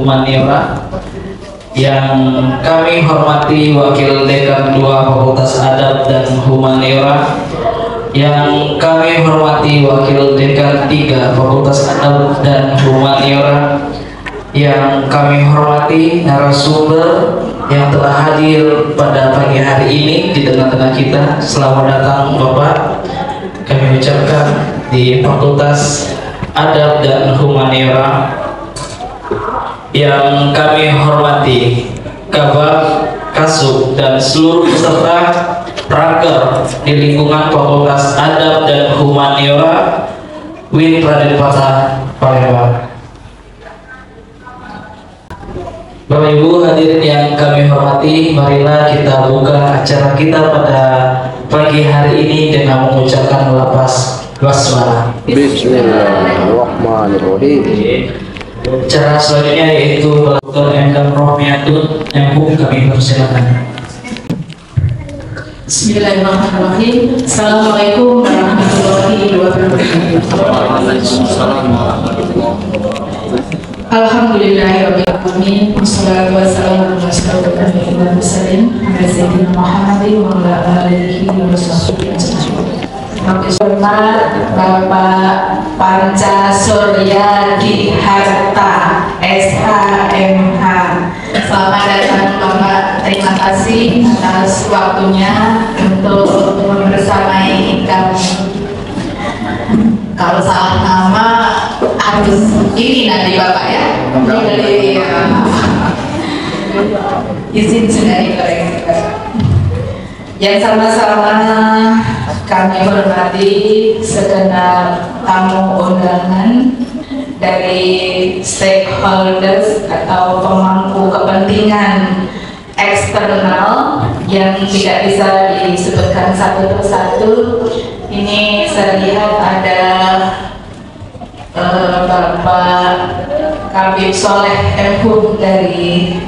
Humaniora. Yang kami hormati Wakil Dekan 2 Fakultas Adab dan Humaniora, yang kami hormati Wakil Dekan 3 Fakultas Adab dan Humaniora, yang kami hormati narasumber yang telah hadir pada pagi hari ini di tengah-tengah kita. Selamat datang Bapak, kami ucapkan di Fakultas Adab dan Humaniora. Yang kami hormati Kabak, Kasub, dan seluruh peserta raker di lingkungan Fakultas Adab dan Humaniora Win Raden Patah Palembang. Bapak Ibu hadirin yang kami hormati, marilah kita buka acara kita pada pagi hari ini dengan mengucapkan lafaz basmalah. Bismillahirrahmanirrahim. Cara selanjutnya yaitu Dr. M. Rohmiatun MHum, kami persilakan. Bismillahirrahmanirrahim. Assalamualaikum warahmatullahi wabarakatuh. Alhamdulillahirabbil alamin. Wassalatu wassalamu ala asyrofil anbiya'i wal mursalin sayyidina Muhammadin wa ala alihi wa sahbihi ajma'in. Hormat Bapak Panca Suryadi Harta SHMH. Selamat datang Bapak, terima kasih atas waktunya untuk membersamai kami. Kalau salah nama harus ini nanti Bapak ya, dari izin sudah dikoreksi. Yang sama-sama kami hormati segenap tamu undangan dari stakeholders atau pemangku kepentingan eksternal yang tidak bisa disebutkan satu persatu. Ini saya lihat ada Bapak Kabib Soleh MHum dari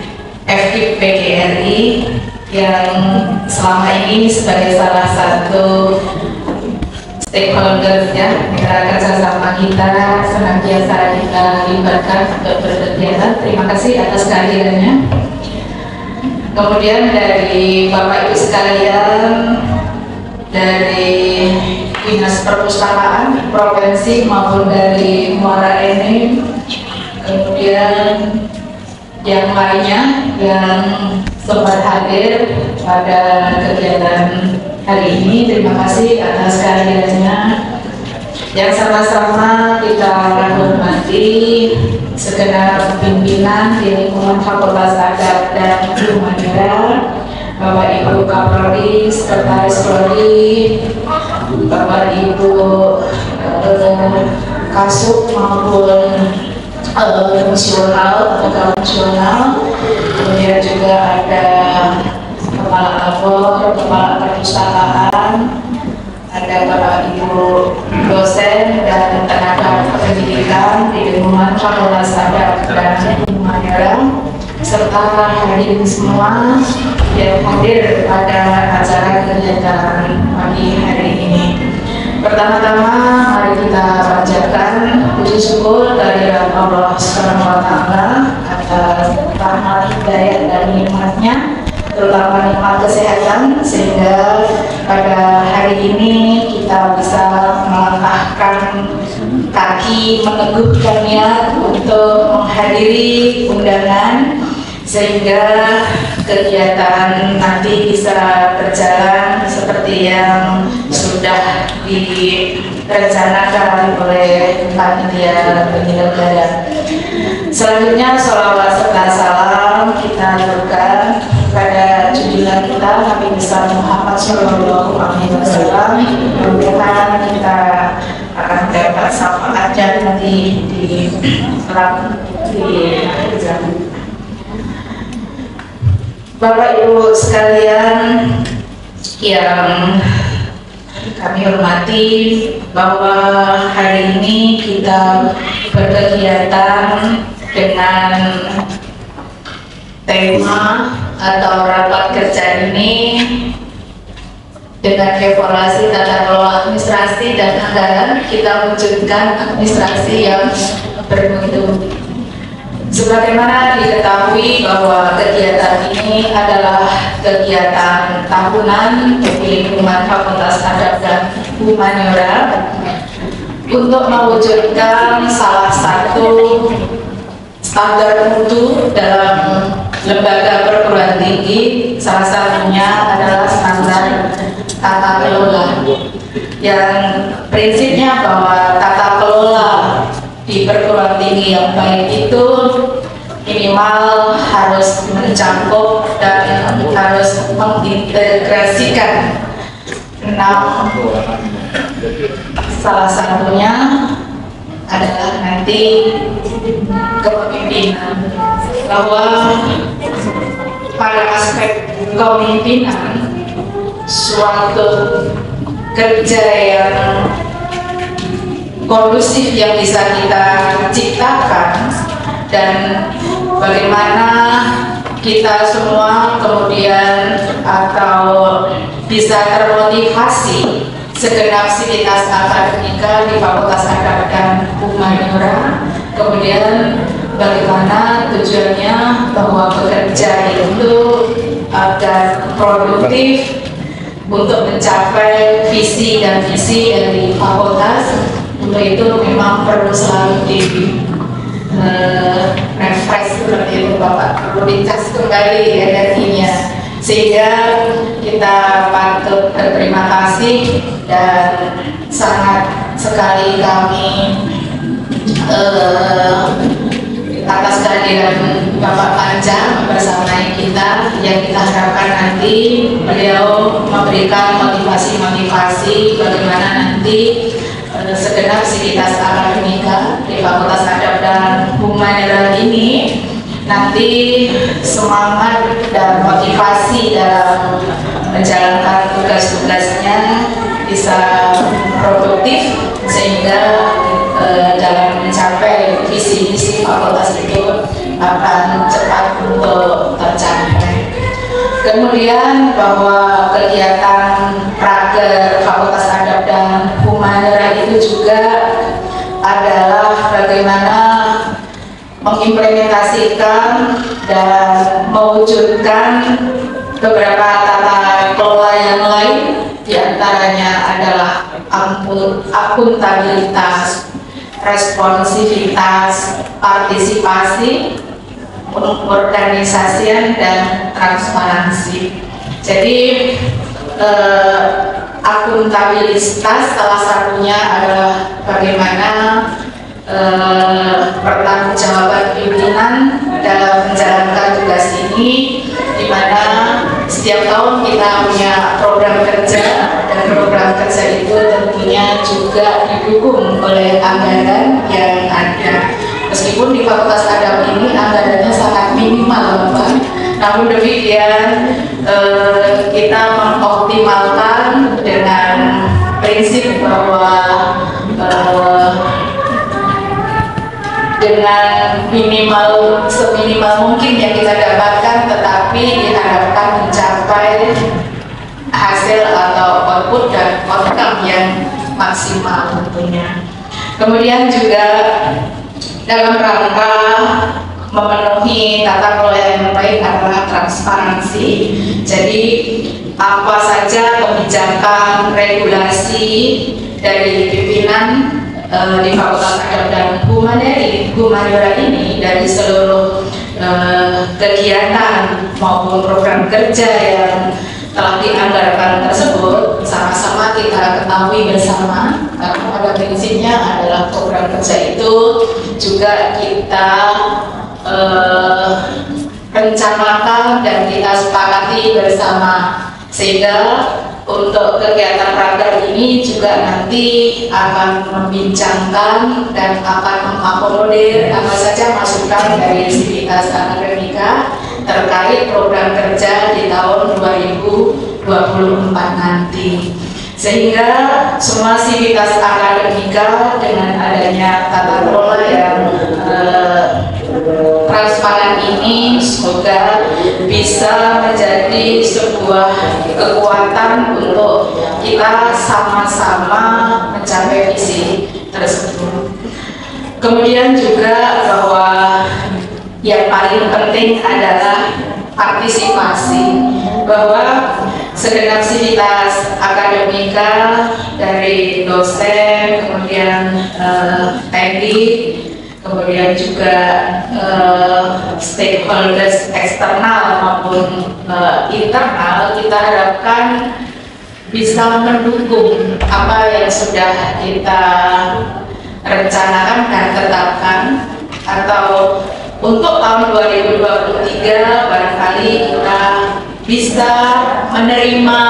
FKIP PGRI yang selama ini sebagai salah satu stakeholders ya, mitra kerjasama kita senantiasa kita libatkan untuk berkegiatan. Terima kasih atas kehadirannya. Kemudian dari Bapak Ibu sekalian dari Dinas Perpustakaan Provinsi maupun dari Muara Enim, kemudian yang lainnya yang sempat hadir pada kegiatan hari ini, terima kasih atas kehadirannya. Yang sama-sama kita hormati segenap pimpinan di lingkungan Fakultas Adab dan Humaniora, Bapak Ibu Kapolri, Sekretaris Polri, Bapak Ibu Kasub maupun fungsional atau fungsional, kemudian juga ada kepala labor, kepala perpustakaan, ada Bapak Ibu dosen dan tenaga pendidikan di lingkungan Fakultas Adab dan Humaniora, serta hadirin semua yang hadir pada acara kegiatan pagi hari ini. Pertama-tama mari kita panjatkan puji syukur kehadirat Allah Subhanahu wa Ta'ala atas rahmat hidayah dan nikmatnya, terutama nikmat kesehatan, sehingga pada hari ini kita bisa melangkahkan kaki, meneguhkan niat untuk menghadiri undangan, sehingga kegiatan nanti bisa berjalan seperti yang sudah direncanakan oleh panitia penyelenggara. Selanjutnya sholawat serta salam kita aturkan pada junjungan kita Nabi besar Muhammad Shallallahu Alaihi Wasallam. Mudah-mudahan kita akan dapat syafaatnya nanti di akhir zaman. Bapak Ibu sekalian yang kami hormati, bahwa hari ini kita berkegiatan dengan tema atau rapat kerja ini dengan evaluasi tata kelola administrasi dan anggaran, kita wujudkan administrasi yang bermutu. Sebagaimana diketahui bahwa kegiatan ini adalah kegiatan tahunan dari lingkungan Fakultas Adab dan Humaniora untuk mewujudkan salah satu standar mutu dalam lembaga perguruan tinggi, salah satunya adalah standar tata kelola, yang prinsipnya bahwa tata kelola di perguruan tinggi yang baik itu minimal harus mencakup dan harus mengintegrasikan 6, salah satunya adalah nanti kepemimpinan, bahwa pada aspek kepemimpinan suatu kerja yang kondusif yang bisa kita ciptakan, dan bagaimana kita semua kemudian atau bisa termotivasi segenap sivitas akademika di Fakultas Adab dan Humaniora, kemudian bagaimana tujuannya bahwa bekerja itu agar produktif untuk mencapai visi dan misi dari fakultas. Untuk itu memang perlu selalu di refresh seperti itu Bapak, perlu dicas kembali energinya, sehingga kita patut berterima kasih dan sangat sekali kami atas kehadiran Bapak Panjang bersama kita, yang kita harapkan nanti beliau memberikan motivasi-motivasi bagaimana nanti segenap sivitas akademika di Fakultas Adab dan Humaniora ini nanti semangat dan motivasi dalam menjalankan tugas-tugasnya bisa produktif, sehingga dalam mencapai visi misi fakultas itu akan cepat untuk tercapai. Kemudian bahwa kegiatan Praker Fakultas Adab dan Humaniora itu juga adalah bagaimana mengimplementasikan dan mewujudkan beberapa tata kelola yang lain, diantaranya adalah akuntabilitas, responsivitas, partisipasi, pengorganisasian, dan transparansi. Jadi akuntabilitas salah satunya adalah bagaimana pertanggungjawaban pimpinan dalam menjalankan tugas ini, di mana setiap tahun kita punya program kerja, dan program kerja itu tentunya juga didukung oleh anggaran yang ada. Meskipun di Fakultas Adab ini anggarannya sangat minimal, Bapak, namun demikian kita mengoptimalkan dengan prinsip bahwa dengan seminimal mungkin yang kita dapatkan, tetapi diharapkan mencapai hasil atau output dan outcome yang maksimal tentunya. Kemudian juga dalam rangka memenuhi tata kelola yang baik adalah transparansi. Jadi apa saja kebijakan regulasi dari pimpinan di Fakultas Adab dan Humaniora ini, dari seluruh kegiatan maupun program kerja yang telah dianggarkan tersebut, sama-sama kita ketahui bersama, karena pada prinsipnya adalah program kerja itu juga kita rencanakan dan kita sepakati bersama, sehingga untuk kegiatan praker ini juga nanti akan membincangkan dan akan mengakomodir apa saja masukan dari sivitas akademika terkait program kerja di tahun 2024 nanti, sehingga semua sivitas akademika dengan adanya tata kelola yang transparan ini semoga bisa menjadi sebuah kekuatan untuk kita sama-sama mencapai visi tersebut. Kemudian juga bahwa yang paling penting adalah partisipasi, bahwa segenap aktivitas akademika dari dosen, kemudian teknik, kemudian juga stakeholders eksternal maupun internal, kita harapkan bisa mendukung apa yang sudah kita rencanakan dan tetapkan, atau untuk tahun 2023 barangkali kita bisa menerima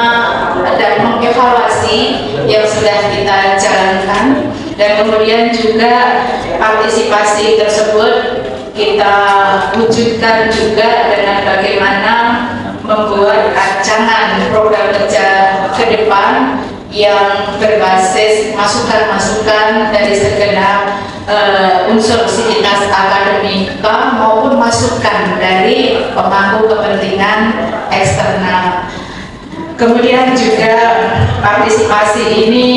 dan mengevaluasi yang sudah kita jalankan, dan kemudian juga partisipasi tersebut kita wujudkan juga dengan bagaimana membuat rancangan program kerja ke depan yang berbasis masukan-masukan dari segenap unsur sivitas akademika maupun masukan dari pemangku kepentingan eksternal. Kemudian juga partisipasi ini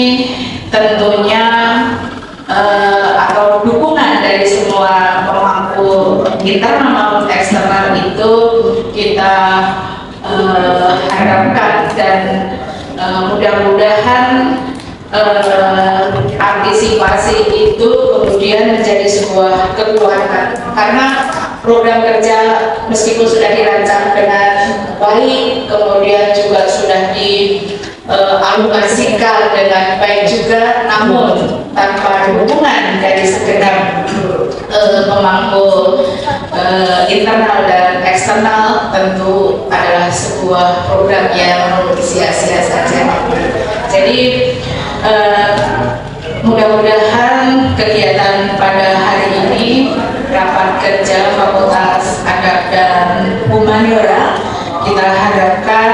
tentunya atau dukungan dari semua pemangku internal maupun eksternal itu kita harapkan, dan mudah-mudahan partisipasi itu kemudian menjadi sebuah kekuatan, karena program kerja meskipun sudah dirancang dengan baik, kemudian juga sudah dialokasikan dengan baik juga, namun tanpa dukungan dari segenap pemangku internal dan eksternal tentu adalah sebuah program yang sia-sia saja. Jadi mudah-mudahan kegiatan pada hari ini, rapat kerja Fakultas Adab dan Humaniora, kita harapkan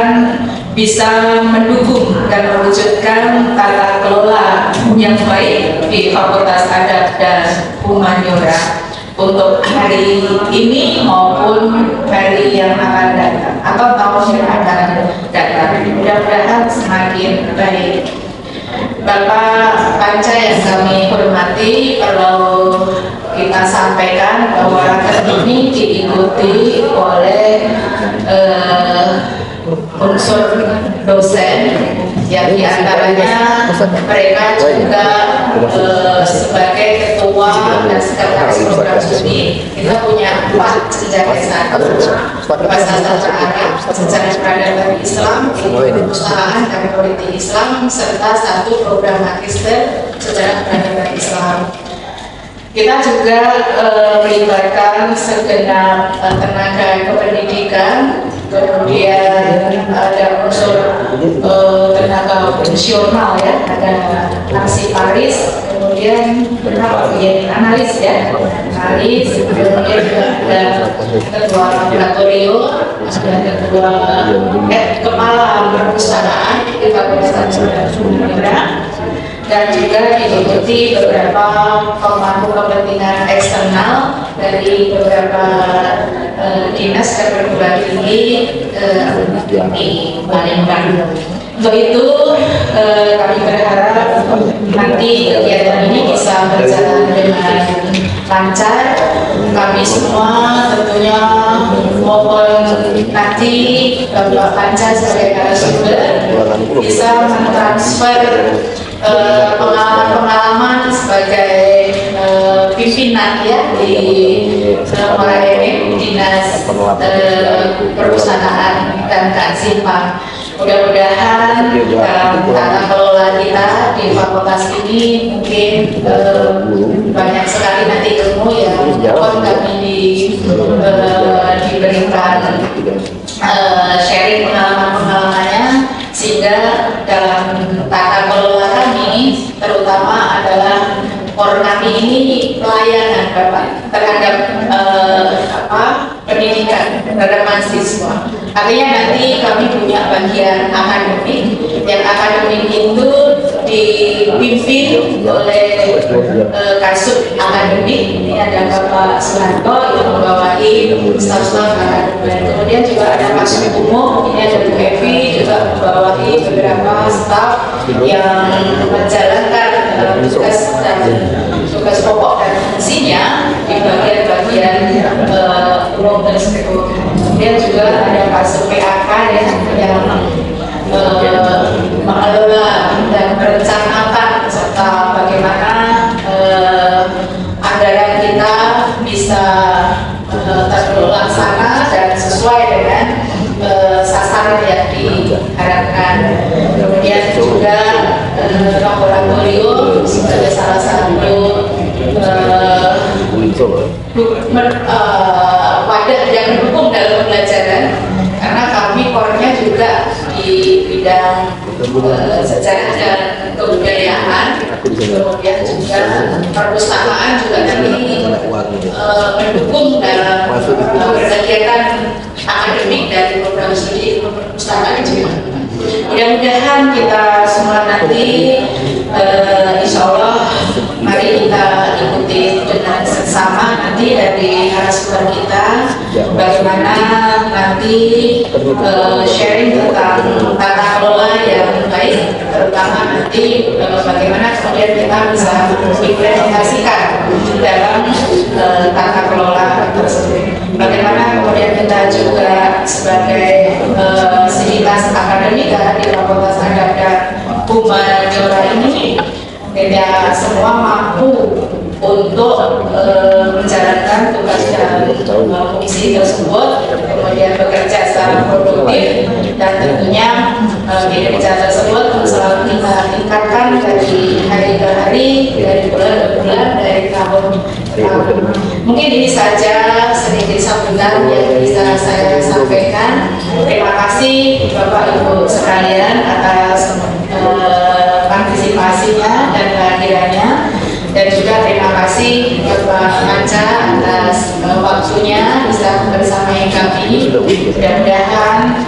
bisa mendukung dan mewujudkan tata kelola yang baik di Fakultas Adab dan Humaniora untuk hari ini maupun hari yang akan datang atau tahun yang akan datang. Mudah-mudahan semakin baik. Bapak Panca yang kami hormati, perlu kita sampaikan bahwa rapat ini diikuti oleh unsur dosen yang diantaranya mereka juga sebagai ketua dan sekretaris program studi. Kita punya 4 jenjang S1, bahasa sastra Arab, sejarah peradaban Islam, perusahaan dan politik Islam, serta 1 program magister sejarah peradaban Islam. Kita juga melibatkan segenap tenaga kependidikan, kemudian ada unsur tenaga fungsional ya, ada arsiparis, kemudian analis ya, analis, kemudian juga ada ketua laboratorium, ada ketua kepala perpustakaan di Fakultas Humaniora, dan juga diikuti beberapa pemangku kepentingan eksternal dari beberapa dinas dan perguruan tinggi di Palembang. Untuk itu kami berharap nanti kegiatan ini bisa berjalan dengan lancar. Kami semua tentunya mohon nanti Bapak Panca sebagai narasumber bisa mentransfer pengalaman-pengalaman sebagai pimpinan ya di Moraenim, Dinas Perusahaan dan Kearsipan. Mudah-mudahan dalam tata kelola kita di fakultas ini mungkin banyak sekali nanti ilmu yang kami diberikan sharing pengalaman-pengalamannya, sehingga dalam tata kelola kami terutama adalah kami ini pelayanan Bapak terhadap pendidikan, terhadap mahasiswa. Artinya nanti kami punya bagian akademik, yang akademik itu dipimpin oleh kasub akademik. Ini ada Bapak Suharto yang membawahi staf-staf akademik. Kemudian juga ada kasub umum, ini ada Bu Evi juga membawahi beberapa staf yang menjalankan tugas dan tugas pokok dan fungsinya di bagian-bagian umum tersebut. Kemudian juga ada fase PAK ya, yang mengelola dan merencanakan serta bagaimana anggaran kita bisa terlaksana dan sesuai dengan sasaran yang diharapkan. Kemudian juga laboratorium sebagai salah satu wadah yang mendukung dalam pembelajaran, karena kami core-nya juga di bidang sejarah dan kebudayaan, kemudian juga perpustakaan juga kami mendukung dalam kegiatan akademik dari program studi perpustakaan juga. Mudah-mudahan kita semua nanti insya Allah mari kita ikuti dengan seksama nanti dari narasumber kita bagaimana nanti sharing tentang tata kelola yang baik, terutama nanti bagaimana kemudian kita bisa implementasikan dalam tata kelola tersebut. Bagaimana kemudian kita juga sebagai sivitas akademika di Fakultas Adab dan Humaniora ini tidak semua mampu untuk menjalankan tugas dan fungsi tersebut, kemudian bekerja secara produktif, dan tentunya kinerja tersebut selalu kita tingkatkan dari hari ke hari, dari bulan ke bulan, dari tahun ke tahun. Mungkin ini saja sedikit sambutan yang bisa saya sampaikan. Terima kasih Bapak Ibu sekalian atas partisipasinya dan kehadirannya, dan juga terima kasih Bapak Manca atas waktunya bisa bersamai kami. Mudah-mudahan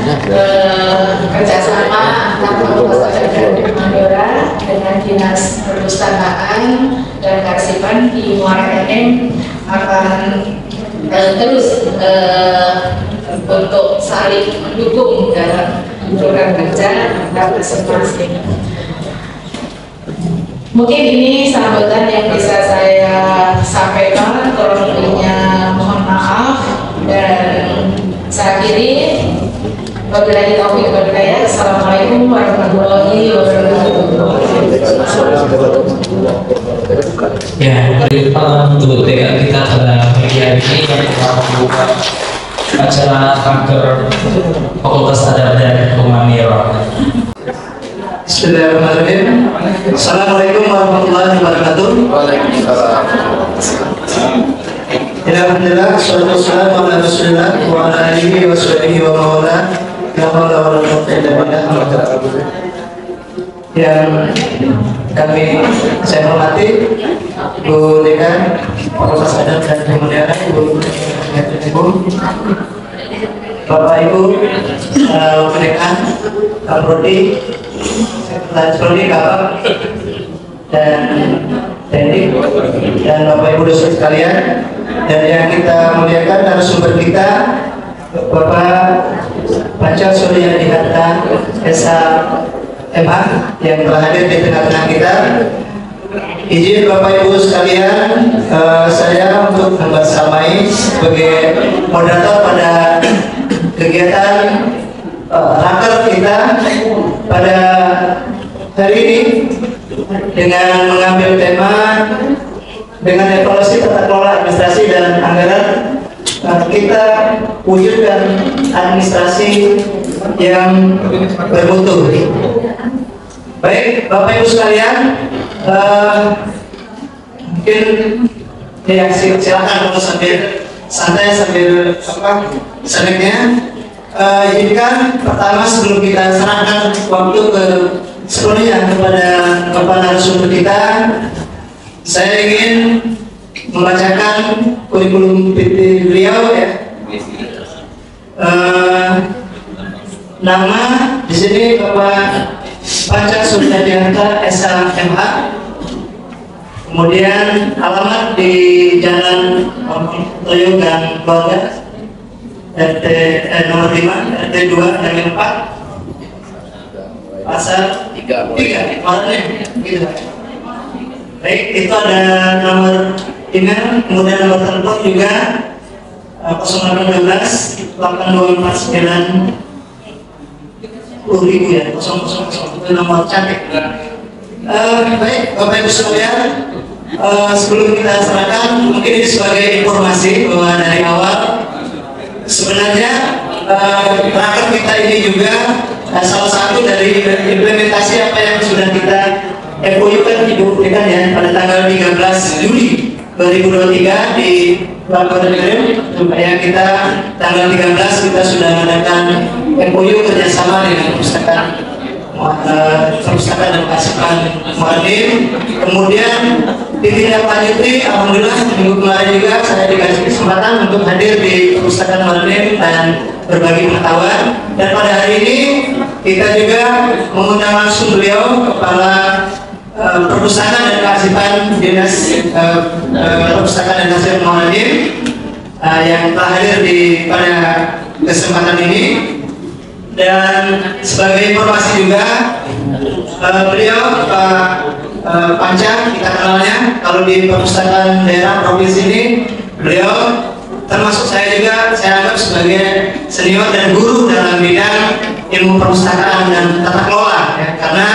kerjasama antara Fakultas Adab dan Humaniora dengan Dinas Perpustakaan dan Kearsipan di Muara Enim akan terus untuk saling mendukung dalam program kerja antar masing-masing. Mungkin ini sambutan yang bisa saya sampaikan, kurang lebihnya mohon maaf, dan saya akhiri. Wabillahi taufiq wal hidayah. Assalamualaikum warahmatullahi wabarakatuh. Ya, untuk TK kita pada pagi hari ini yang telah membuka acara kanker Fakultas Adab dan Humaniora. Bismillahirrahmanirrahim. Assalamualaikum warahmatullahi wabarakatuh. Waalaikumsalam. Alhamdulillah, salatu wassalamu ala Rasulillah wa ala alihi wa sahbihi wa mawala. La haula wa la quwwata illa billah. Yang kami saya hormati Bu Dekan Fakultas Adab dan Humaniora, Ibu Bapak Ibu Dekan Prodi, Sekretaris Prodi Kapal dan Teknik, dan Bapak Ibu dosen sekalian, dan yang kita muliakan narasumber kita Bapak Panca Suryadi Hatta SHMH yang telah hadir di tengah-tengah kita. Izin Bapak Ibu sekalian, saya untuk membersamai sebagai moderator pada kegiatan raker kita pada hari ini dengan mengambil tema dengan evaluasi tata kelola administrasi dan anggaran, kita wujudkan administrasi yang bermutu. Baik Bapak Ibu sekalian, mungkin ya silakan kalau sambil santai sambil seneknya. Izinkan pertama sebelum kita serahkan waktu ke sepenuhnya kepada Bapak narasumber kita, saya ingin membacakan kurikulum vitae beliau ya. Nama di sini Bapak Panca Suryadi Hatta SHMH. Kemudian alamat di Jalan Toyo dan Keluarga, RT nomor 5, RT 2 dan 4, pasar 3 gitu. Baik, itu ada nomor email, kemudian nomor telepon juga 0812 8249 10.000 ya, 000 itu nomor cantik. Baik, Bapak Ibu sekalian, sebelum kita serahkan, mungkin ini sebagai informasi bahwa dari awal sebenarnya raker kita ini juga salah satu dari implementasi apa yang sudah kita MOU kan dibuktikan ya pada tanggal 13 Juli 2023 di Laboratorium, supaya kita tanggal 13 kita sudah mengadakan MOU kerjasama dengan perpustakaan dan pasukan Muadim. Kemudian ditindaklanjuti, alhamdulillah minggu kemarin juga saya dikasih kesempatan untuk hadir di perpustakaan Muadim dan berbagi pengetahuan. Dan pada hari ini kita juga mengundang langsung beliau, Kepala Perpustakaan dan Kearsipan Dinas Perpustakaan dan Kearsipan Muadim, yang telah hadir pada kesempatan ini. Dan sebagai informasi juga, beliau Pak Panca, kita kenalnya kalau di perpustakaan daerah provinsi ini, beliau termasuk saya juga, saya anggap sebagai senior dan guru dalam bidang ilmu perpustakaan dan tata kelola ya. Karena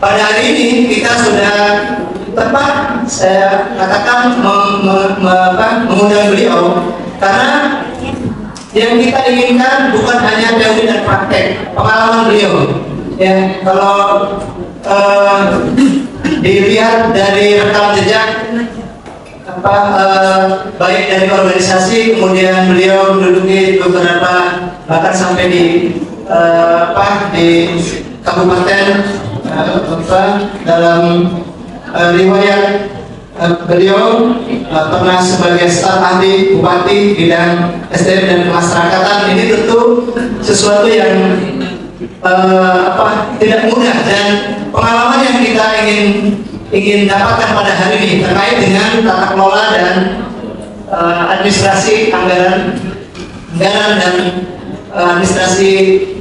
pada hari ini kita sudah tepat, saya katakan mengundang beliau karena yang kita inginkan bukan hanya teori dan praktek, pengalaman beliau. Ya, kalau dilihat dari rekam jejak baik dari organisasi, kemudian beliau menduduki beberapa bahkan sampai di kabupaten dalam riwayat beliau pernah sebagai staf ahli bupati bidang SDM dan kemasyarakatan. Ini tentu sesuatu yang tidak mudah, dan pengalaman yang kita ingin dapatkan pada hari ini terkait dengan tata kelola dan administrasi anggaran dan administrasi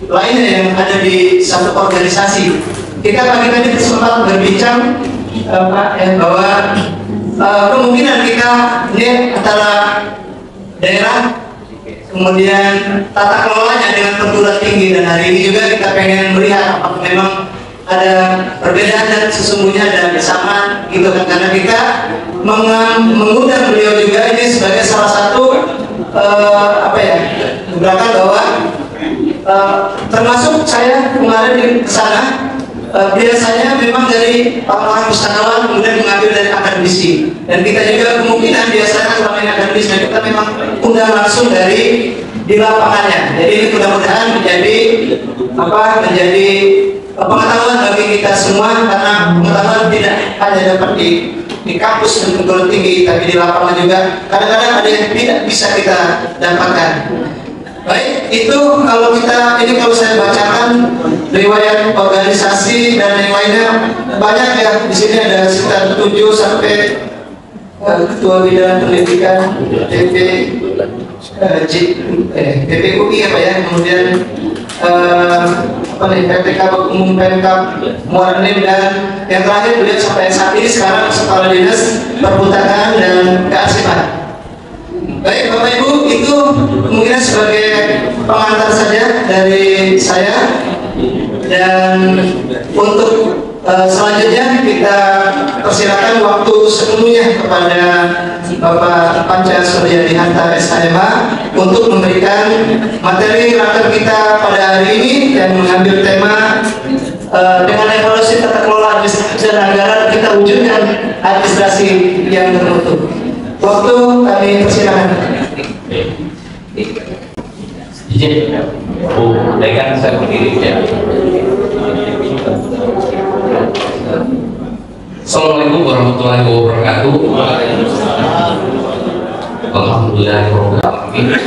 lainnya yang ada di satu organisasi. Kita pagi tadi sempat berbincang Pak bahwa kemungkinan kita ini antara daerah kemudian tata kelolanya dengan perguruan tinggi, dan hari ini juga kita pengen melihat apakah memang ada perbedaan dan sesungguhnya ada sama gitu kan, karena kita mengundang beliau juga ini sebagai salah satu gebrakan bahwa termasuk saya kemarin di sana. Biasanya memang dari orang pustakawan kemudian mengambil dari akademisi, dan kita juga kemungkinan biasanya selama ini akademis, dan kita memang undang langsung dari di lapangannya. Jadi ini mudah-mudahan menjadi pengetahuan bagi kita semua, karena pengetahuan tidak hanya dapat di kampus dan perguruan tinggi, tapi di lapangan juga kadang-kadang ada yang tidak bisa kita dapatkan. Baik, itu kalau saya bacakan riwayat organisasi dan yang lainnya banyak ya. Di sini ada sekitar 7 sampai ketua bidang pendidikan PPUI kemudian PPK Umum Pemkab Muadim, dan yang terakhir beliau sampai saat ini sekarang Kepala Dinas Perpustakaan dan Kearsipan. Baik Bapak Ibu, itu kemungkinan sebagai pengantar saja dari saya, dan untuk selanjutnya kita persilakan waktu sepenuhnya kepada Bapak Panca Suryadihanta SHMH untuk memberikan materi raker kita pada hari ini yang mengambil tema dengan evaluasi tata kelola administrasi dan anggaran kita wujudkan administrasi yang bermutu. Waktu kami persilakan. Izin, Bu, dengan saya berdiri ya. Assalamualaikum warahmatullahi wabarakatuh. Alhamdulillahirabbil alamin.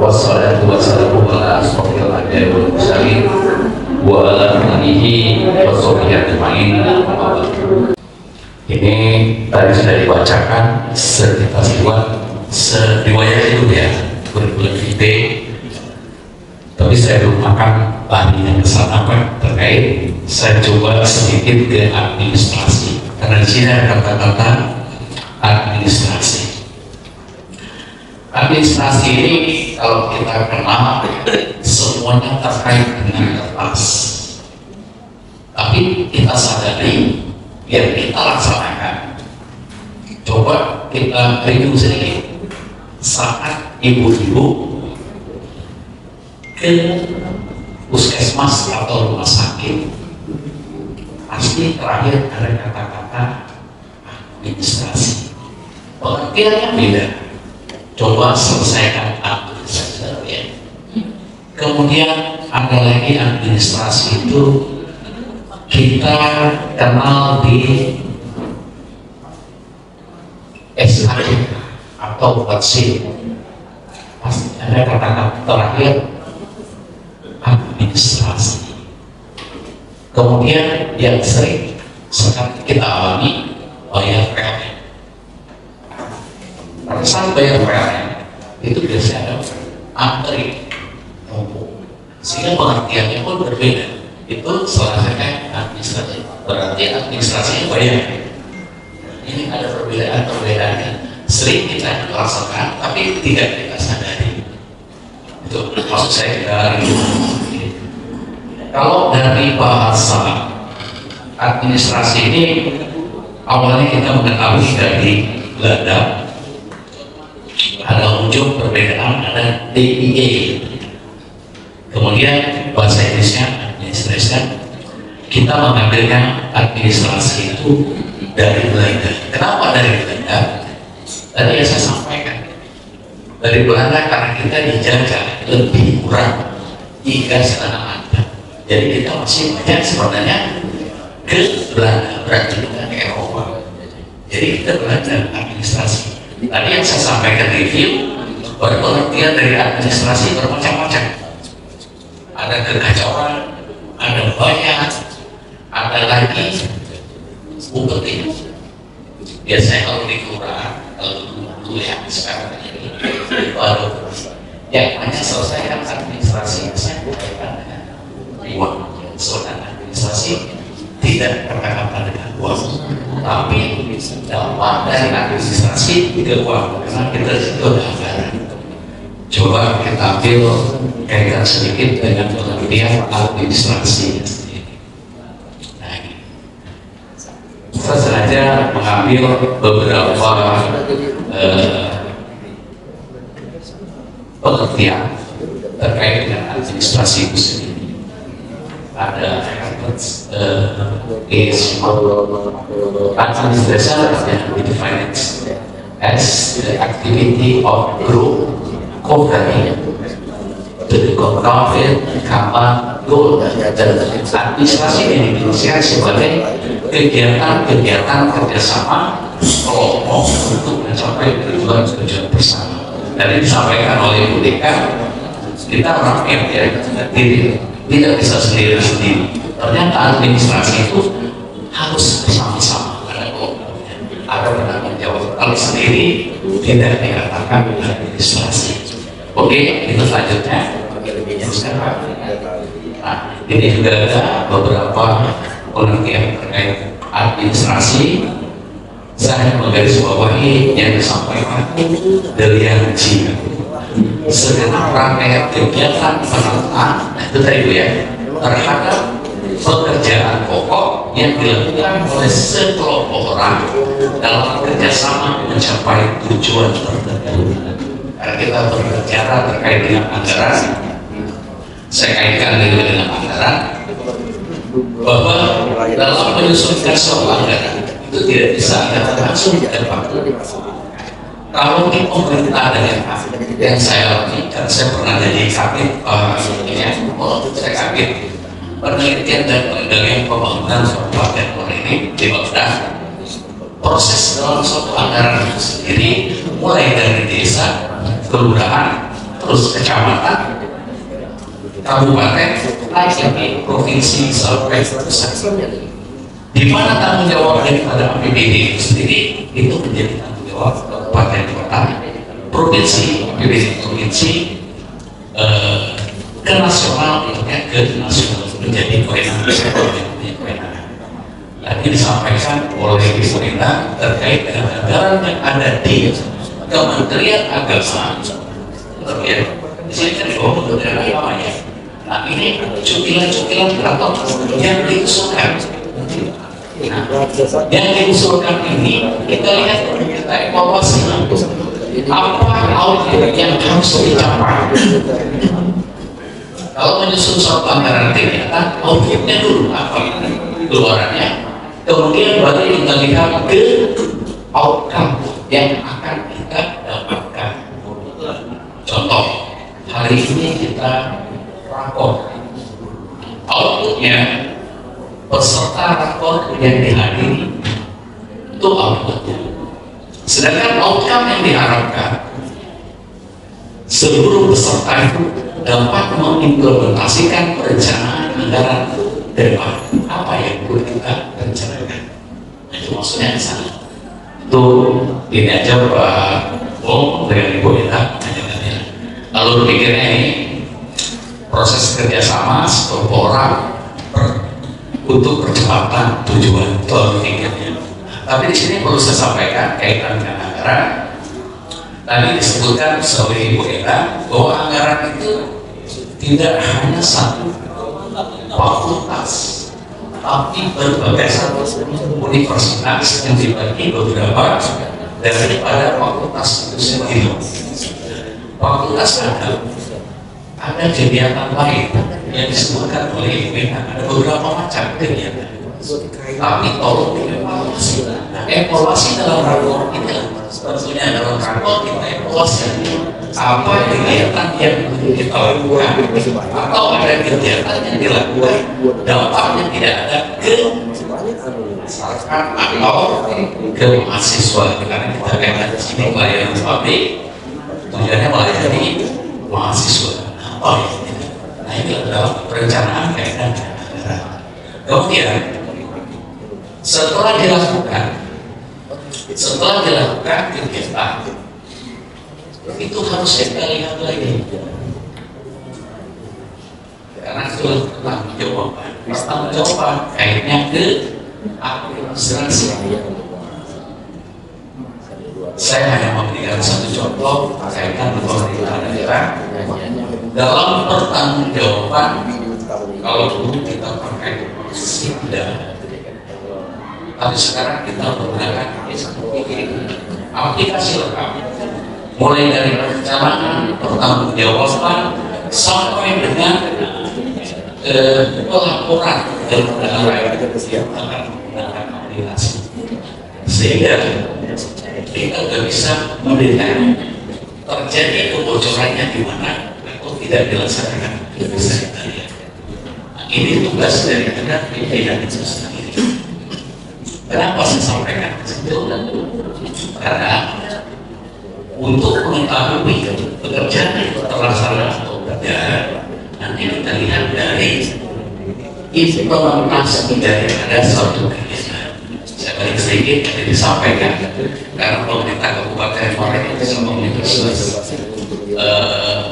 Wassalatu wassalamu ala asyrofil anbiya'i wal mursalin wa ala alihi washabbihi ajmain. Ini tadi sudah dibacakan sekitar riwayat itu ya, kurikulum vitae. Tapi saya belum makan ahlinya kesana terkait. Saya coba sedikit ke administrasi. karena di sini ada kata-kata administrasi. Administrasi ini kalau kita kenal semuanya terkait dengan kertas, tapi kita sadari biar kita laksanakan. Coba kita review sedikit. Saat ibu-ibu ke puskesmas atau rumah sakit, pasti terakhir ada kata-kata administrasi. Pengertiannya beda. Coba selesaikan administrasi ya. Kemudian ada lagi administrasi itu kita kenal di SHK atau vaksin. Pasti ada kata-kata terakhir administrasi. Kemudian yang sering sekarang kita alami bayar PLN. Pada saat bayar PLN itu biasanya ada antri numpuk, sehingga pengertiannya pun berbeda. Itu selesaikan administrasi, berarti administrasinya bayar. Ini ada perbedaan-perbedaannya. Sering kita laksanakan, tapi tidak kita sadari. Itu maksud saya dari kalau dari bahasa administrasi ini awalnya kita mengetahui dari Belanda, ada ujung perbedaan, ada DIE. Kemudian bahasa Inggrisnya administration, kita mengambilnya administrasi itu dari Belanda. Kenapa dari Belanda? Tadi yang saya sampaikan, dari Belanda karena kita dijajah lebih kurang 3,5 abad. Jadi kita masih banyak sebenarnya ke Belanda, berarti bukan ke Eropa. Jadi kita belajar administrasi. Tadi yang saya sampaikan review, pengertian dari administrasi bermacam-macam. Ada kekacauan, ada banyak, ada lagi upeti. Biasanya kalau di kelurahan, kalau dulu yang sekarang ini baru yang hanya selesaikan administrasi, saya berkaitan dengan uang. Soal administrasi tidak berkaitan dengan uang, tapi dampak dari administrasi ke uang, karena kita itu ada anggaran. Coba kita ambil kaitan sedikit dengan pengertian administrasi. Saya sengaja mengambil beberapa pengertian terkait dengan administrasi itu sendiri. Ada administration we define it as the activity of group company to the government common goal. Dan administrasi di Indonesia sebagai kegiatan-kegiatan kerjasama kelompok untuk mencapai tujuan-tujuan bersama. Tadi disampaikan oleh Bu Deka, kita orang ya, tidak bisa sendiri-sendiri. Ternyata administrasi itu harus bersama-sama, ada kelompoknya, ada penanggung jawab. Kalau sendiri tidak dikatakan administrasi. Oke, itu selanjutnya. Nah, ini juga ada beberapa pengertian terkait administrasi. Saya menggarisbawahi yang disampaikan dari yang G. Segenap rangkaian kegiatan penataan, itu tadi Bu ya, terhadap pekerjaan pokok yang dilakukan oleh sekelompok orang dalam kerjasama mencapai tujuan tertentu. Karena kita berbicara terkait dengan anggaran, saya kaitkan dengan anggaran, bahwa dalam menyusunkan sebuah anggaran itu tidak bisa langsung ditebak. Kalau di pemerintah dengan yang saya alami, dan saya pernah jadi kabin, saya kabin penelitian dan pengendalian pembangunan kabupaten ini di Baghdad. Proses dalam suatu anggaran itu sendiri mulai dari desa, kelurahan, terus kecamatan, kabupaten, naik di provinsi sampai pusat. Di mana tanggung jawab daripada APBD itu sendiri itu menjadi tanggung jawab kabupaten kota, provinsi, APBD provinsi, ke nasional, ke nasional menjadi kewenangan. tadi disampaikan oleh Ibu Ina terkait dengan anggaran yang ada di Kementerian Agama. Ya, di sini kan Kementerian Agama ya. Nah ini cukilan-cukilan atau yang diusulkan. Nah, yang diusulkan ini kita lihat, kita evaluasi apa output yang harus dicapai. Kalau menyusun suatu anggaran ternyata outputnya dulu apa keluarannya, kemudian baru kita lihat ke outcome yang akan kita dapatkan. Contoh, hari ini kita rakor, outputnya peserta rakor yang dihadiri itu outputnya. Sedangkan outcome yang diharapkan seluruh peserta itu dapat mengimplementasikan perencanaan anggaran ke depan. Apa yang perlu kita rencanakan? Itu maksudnya di sana. Itu ini aja Pak Bong dengan Ibu Ina. Lalu pikirnya ini proses kerjasama sekelompok orang untuk percepatan tujuan pikirnya. Tapi di sini perlu saya sampaikan kaitan dengan anggaran. Tadi disebutkan oleh Ibu Ina bahwa anggaran itu tidak hanya satu fakultas, tapi berbagai universitas yang dibagi beberapa daripada fakultas itu sendiri. Fakultas ada kegiatan lain yang disebutkan oleh Ibu Ina, ada beberapa macam kegiatan. Tapi tolong dievaluasi. Nah, evaluasi dalam rakor ini sebetulnya dalam rakor kita evaluasi apa kegiatan yang kita lakukan, atau ada kegiatan yang dilakukan dampaknya tidak ada ke masyarakat atau ke mahasiswa, karena kita kaitan di sini pelayanan publik tujuannya melayani mahasiswa. Nah ini adalah perencanaan kaitan dengan anggaran. Kemudian setelah dilakukan kegiatan itu harus kita lihat lagi, karena itu tanggung jawaban kaitnya ke administrasi. Saya hanya memberikan satu contoh kaitan dengan pemerintahan daerah dalam pertanggungjawaban. Kalau dulu kita pakai SIPDA, tapi sekarang kita menggunakan aplikasi lengkap, mulai dari perencanaan, pertanggungjawaban sampai dengan pelaporan dan menggunakan aplikasi, sehingga kita sudah bisa mendeteksi terjadi kebocorannya di mana atau tidak dilaksanakan. Bisa kita lihat. Nah, ini tugas dari pimpinan itu sendiri. Kenapa saya sampaikan itu? Karena untuk mengetahui pekerjaan itu terlaksana atau tidak, nanti kita lihat dari implementasi dari ada suatu kegiatan. Saya balik sedikit yang disampaikan, karena pemerintah Kabupaten Muara itu sama Universitas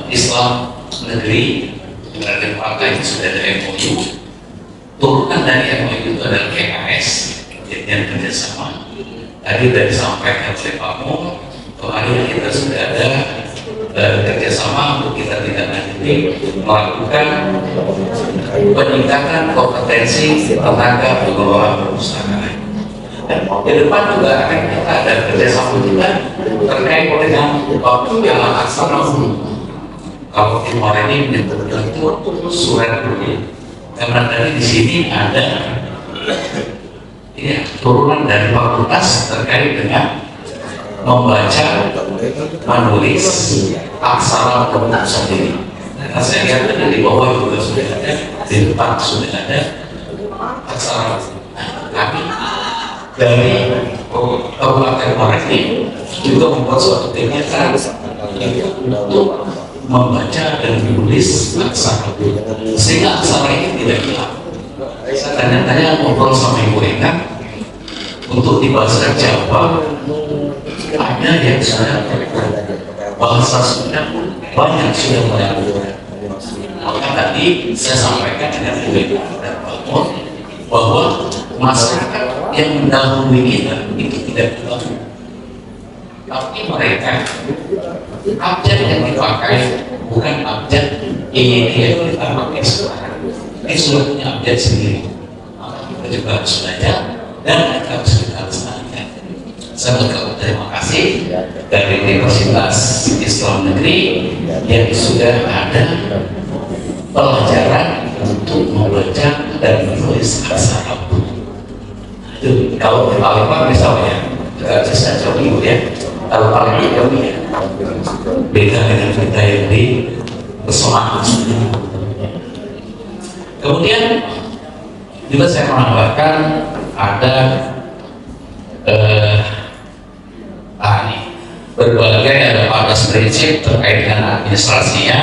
Islam Negeri dan partai itu sudah ada MOU. Turunan dari MOU itu adalah KKS, kejadian kerjasama. Tadi sudah disampaikan oleh Pak Mo, kemarin kita sudah ada kerjasama untuk kita tidak lanjuti melakukan peningkatan kompetensi tenaga pengelola perpustakaan. Dan ke depan juga akan kita ada kerjasama juga terkait dengan yang aksara. Kalau kemarin ini menyebutkan itu surat ini, karena tadi di sini ada ya, turunan dari fakultas terkait dengan membaca, menulis aksara bentuk sendiri. Nah, saya lihat di bawah juga sudah ada, di depan sudah ada aksara. Kami dari Kabupaten Muara ini juga membuat suatu kegiatan untuk membaca dan menulis aksara, sehingga aksara ini tidak hilang. Saya tanya-tanya ngobrol sama Ibu Ina untuk di bahasa Jawa ada yang sudah bahasa Sunda banyak sudah melakukan. Maka tadi saya sampaikan dengan Ibu Ina dan Pak Mon bahwa masyarakat yang mendahului kita itu tidak dilakukan, tapi mereka abjad yang dipakai bukan abjad ini yang kita pakai sekarang. Ini sudah punya abjad sendiri, maka kita juga harus belajar dan kita harus lestarikan. Saya mengucapkan terima kasih dari Universitas Islam Negeri yang sudah ada pelajaran untuk membaca dan menulis bahasa Arab. Itu kalau paling misalnya nggak bisa jauh ya, kalau paling jauh ya beda dengan kita yang di pesona. Kemudian juga saya menambahkan ada berbagai ada 14 prinsip terkait dengan administrasinya,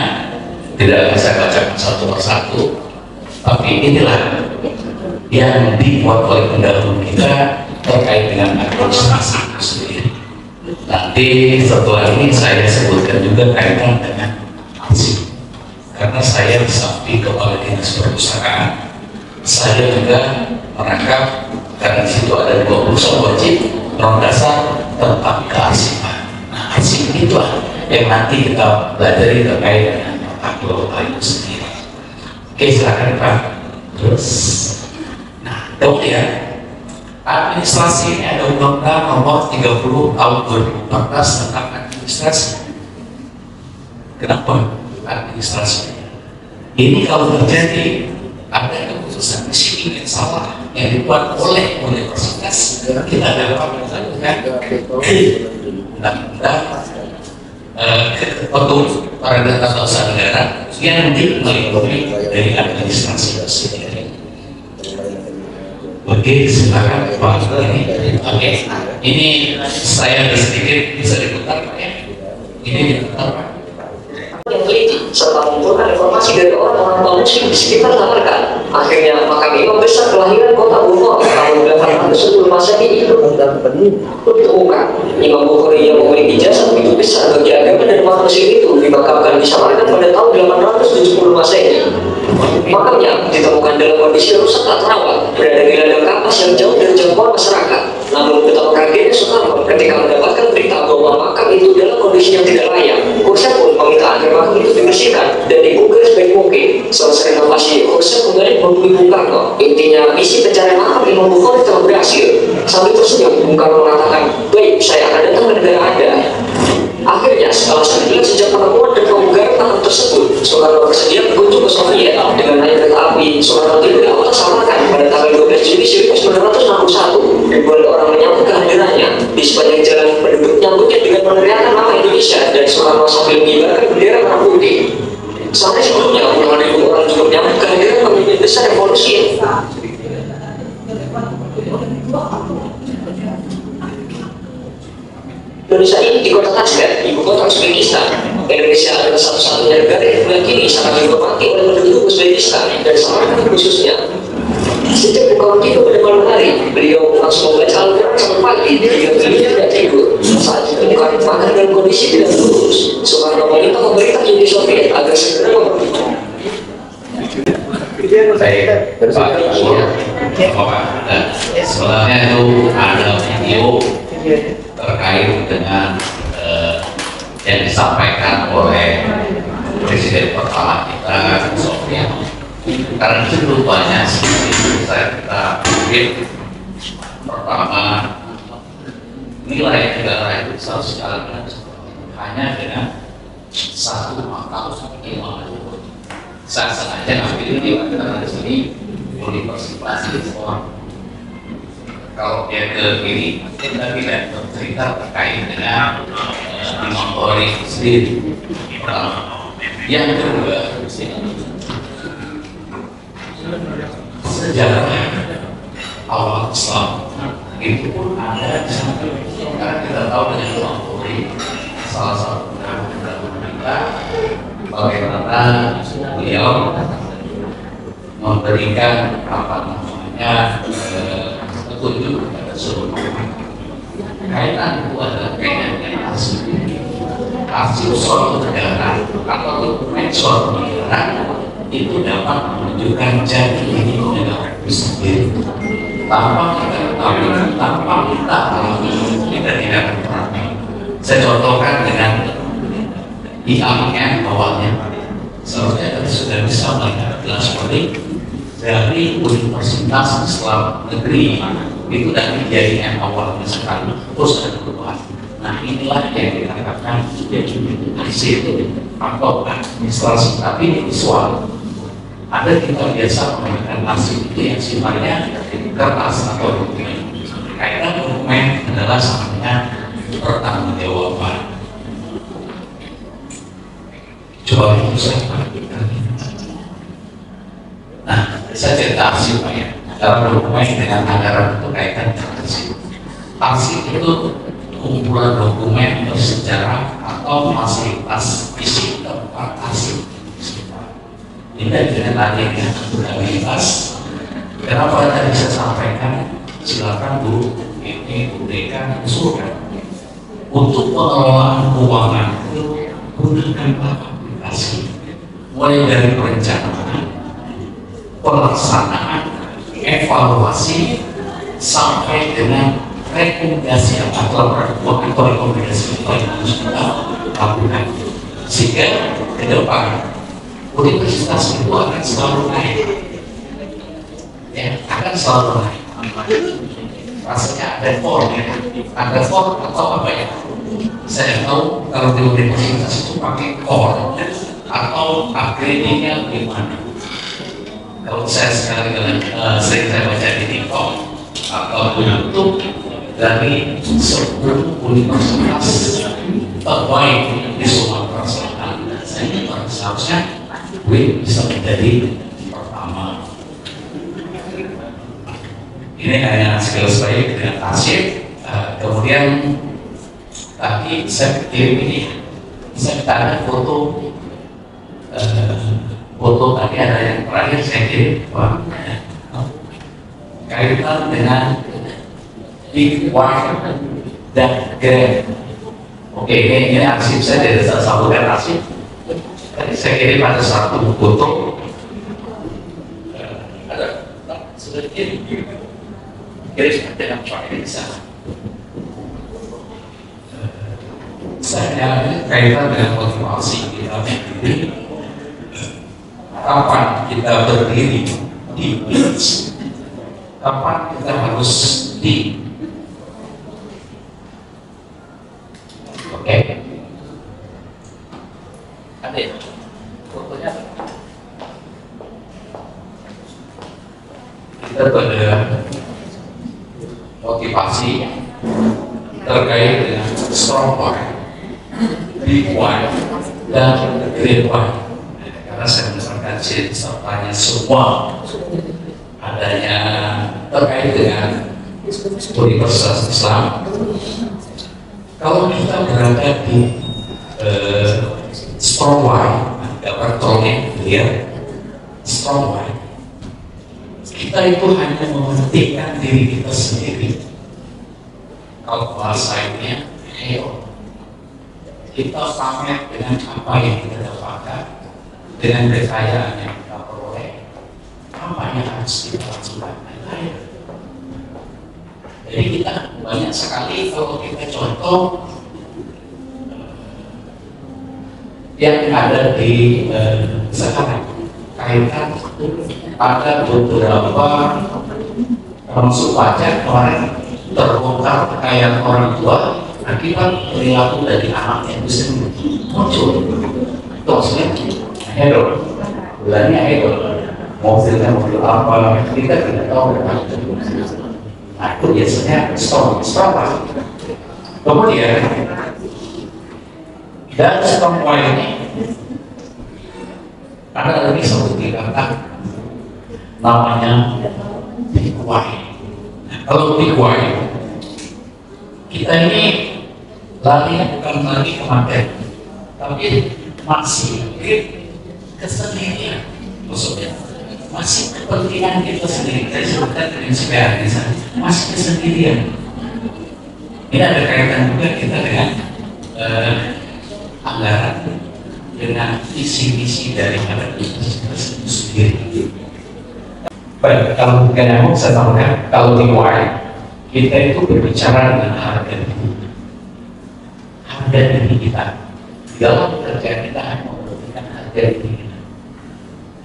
tidak bisa bacakan satu persatu, tapi inilah yang dibuat oleh pendahulu kita terkait dengan administrasi itu sendiri. Nanti setelah ini saya sebutkan juga kaitan dengan arsip, karena saya di samping kepala dinas perpustakaan, saya juga merangkap karena di situ ada 20 wajib non dasar tentang kearsipan. Nah, arsip itulah yang nanti kita pelajari terkait dengan tata itu sendiri. Oke, silakan Pak. Terus, nah kemudian administrasi ini ada Undang-Undang Nomor 30 Tahun 2014 tentang administrasi. Kenapa administrasi? Ini kalau terjadi ada keputusan meeting yang salah yang dibuat oleh universitas, kita dapat menggunakan undang-undang untuk para tata usaha negara yang melindungi dari administrasi itu sendiri. Oke, silakan Pak. Oke, ini saya ada sedikit bisa diputar Pak ya. Ini diputar Pak. Yang teliti serta mengumpulkan informasi dari orang-orang muslim di sekitar Samarkand. Akhirnya makam imam besar kelahiran kota Bukhara tahun 810 Masehi itu ditemukan. Imam Bukhari yang memiliki jasa begitu besar bagi agama dan umat Muslim itu dimakamkan di Samarkand pada tahun 870 Masehi. Makamnya ditemukan dalam kondisi rusak tak terawat, berada di ladang kapas yang jauh dari jangkauan masyarakat. Namun betapa kagetnya Soekarno ketika mendapatkan berita bahwa makam itu dalam kondisi yang tidak layak. Khursyid pun meminta agar makam itu dibersihkan dan dibongkar sebaik mungkin. Selesai renovasi, Khursyid kembali menghubungi Bung Karno. Intinya misi pencarian makam Imam Bukhari telah berhasil. Sambil tersenyum, Bung Karno mengatakan, "Baik, saya akan datang ke negara Anda." Akhirnya, setelah 9 sejak penemuan dan pemugaran makam tersebut, Soekarno bersedia berkunjung ke Soviet. Dengan naik kereta api, Soekarno tiba di kota Samarkand pada tanggal 12 Juni 1961. Ribuan orang menyambut kehadirannya. Di sepanjang jalan, penduduk menyambutnya dengan meneriakkan nama Indonesia dan Soekarno sambil mengibarkan bendera merah putih. Sampai sebelumnya, puluhan ribu orang juga menyambut kehadiran pemimpin besar revolusi. Indonesia ini di kota Tashkent, ibu kota Uzbekistan. Indonesia adalah satu-satunya negara yang meyakini sangat dihormati oleh penduduk Uzbekistan dan Samarkand khususnya. Sejak Bung Karno tiba pada malam hari, beliau langsung membaca Al-Quran sampai pagi hingga beliau tidak tidur. Saat itu Bung Karno makan dalam kondisi tidak lurus. Soekarno meminta pemerintah Uni Soviet agar segera membantu. Baik, Pak. Sebenarnya itu ada video terkait dengan yang disampaikan oleh Presiden pertama kita Soviet. Karena itu banyak sisi kita mungkin pertama nilai negara itu harus dijalankan hanya dengan satu makam imam. Saya sengaja ambil ini karena di sini universitas Islam. Kalau dia ke kiri, kita tidak bercerita terkait dengan Imam Bukhari itu sendiri. Yang kedua, sejarah awal Islam itu pun ada di sana. Karena kita tahu dengan Imam Bukhari salah satu pendahulu kita bagaimana beliau memberikan apa namanya petunjuk kepada seluruh kaitan itu adalah kaitan dengan arsip suatu negara atau dokumen suatu negara itu dapat menunjukkan jati diri negara itu sendiri. tanpa kita ketahui, tanpa kita alami, kita tidak akan pernah. Saya contohkan dengan IAIN awalnya, seharusnya kita sudah bisa melihat jelas sekali dari universitas Islam negeri itu dari IAIN awalnya sekali terus ada perubahan. Nah inilah yang kita katakan jadi hasil atau administrasi, tapi visual. Ada kita biasa menggunakan hasil itu yang sifatnya kertas atau dokumen. Kaitan dokumen adalah samanya pertanggungjawaban. Coba itu saya perhatikan. Nah, saya cerita arsip Pak ya. Dalam dokumen dengan anggaran itu kaitan dengan arsip. Arsip itu kumpulan dokumen bersejarah atau fasilitas isi tempat arsip. Ini dengan adanya akuntabilitas. Kenapa tadi saya sampaikan? Silakan Bu, ini Bu Deka usulkan untuk pengelolaan keuangan itu gunakan aplikasi, mulai dari perencanaan, pelaksanaan, evaluasi, sampai dengan rekomendasi atau rekomendasi yang harus kita lakukan, sehingga ke depan universitas itu akan selalu naik, ya akan selalu naik. Rasanya ada form atau apa ya? Saya tahu kalau di universitas itu pakai core atau upgradingnya gimana. Kalau saya sekali sering saya baca di TikTok atau YouTube dari 10 universitas terbaik di Sumatera Selatan, saya seharusnya gue bisa menjadi pertama. Ini hanya skill saya dengan arsip. Kemudian tadi saya kirim ini, saya tanya foto tadi ada yang terakhir saya kirim kaitan dengan big white dan grand. Oke, ini arsip saya dari sambungan arsip. Tadi saya kirim ada satu foto, ada sudah kirim dengan pakai di sana. Saya kaitan dengan motivasi kita berdiri. Kapan kita berdiri di pitch? Kapan kita harus di? Oke. Ada ya? Fotonya. Kita pada motivasi terkait dengan strong point, big point, dan great point. Karena saya misalkan sertanya semua adanya terkait dengan Universitas Islam. Kalau kita berada di strong point, gambar trolling ya, strong point, kita itu hanya mementingkan diri kita sendiri. Kalau bahasanya, ayo kita pamer dengan apa yang kita dapatkan, dengan kekayaan yang kita peroleh, apa yang harus kita lakukan. Jadi kita banyak sekali kalau kita contoh yang ada di sekarang kaitan ada beberapa termasuk pajak kemarin terbongkar kekayaan orang tua akibat perilaku dari anaknya itu sendiri muncul. Tosnya hedon, bulannya hedon, mobilnya mobil apa kita tidak tahu. Nah itu biasanya strong lah. Kemudian dan strong point ini ada lagi satu tingkatan namanya big why. Kalau big why kita ini lari bukan lagi ke materi, tapi masih kesendirian, maksudnya masih kepentingan kita sendiri. Saya sebutkan dengan SPA masih kesendirian. Ini ada kaitan juga kita dengan anggaran, dengan visi-misi dari kita sendiri. Baik, kalau bukan nyamuk saya tambahkan, kalau di Y kita itu berbicara dengan harga diri. Harga diri kita di dalam pekerjaan kita hanya membutuhkan harga diri kita.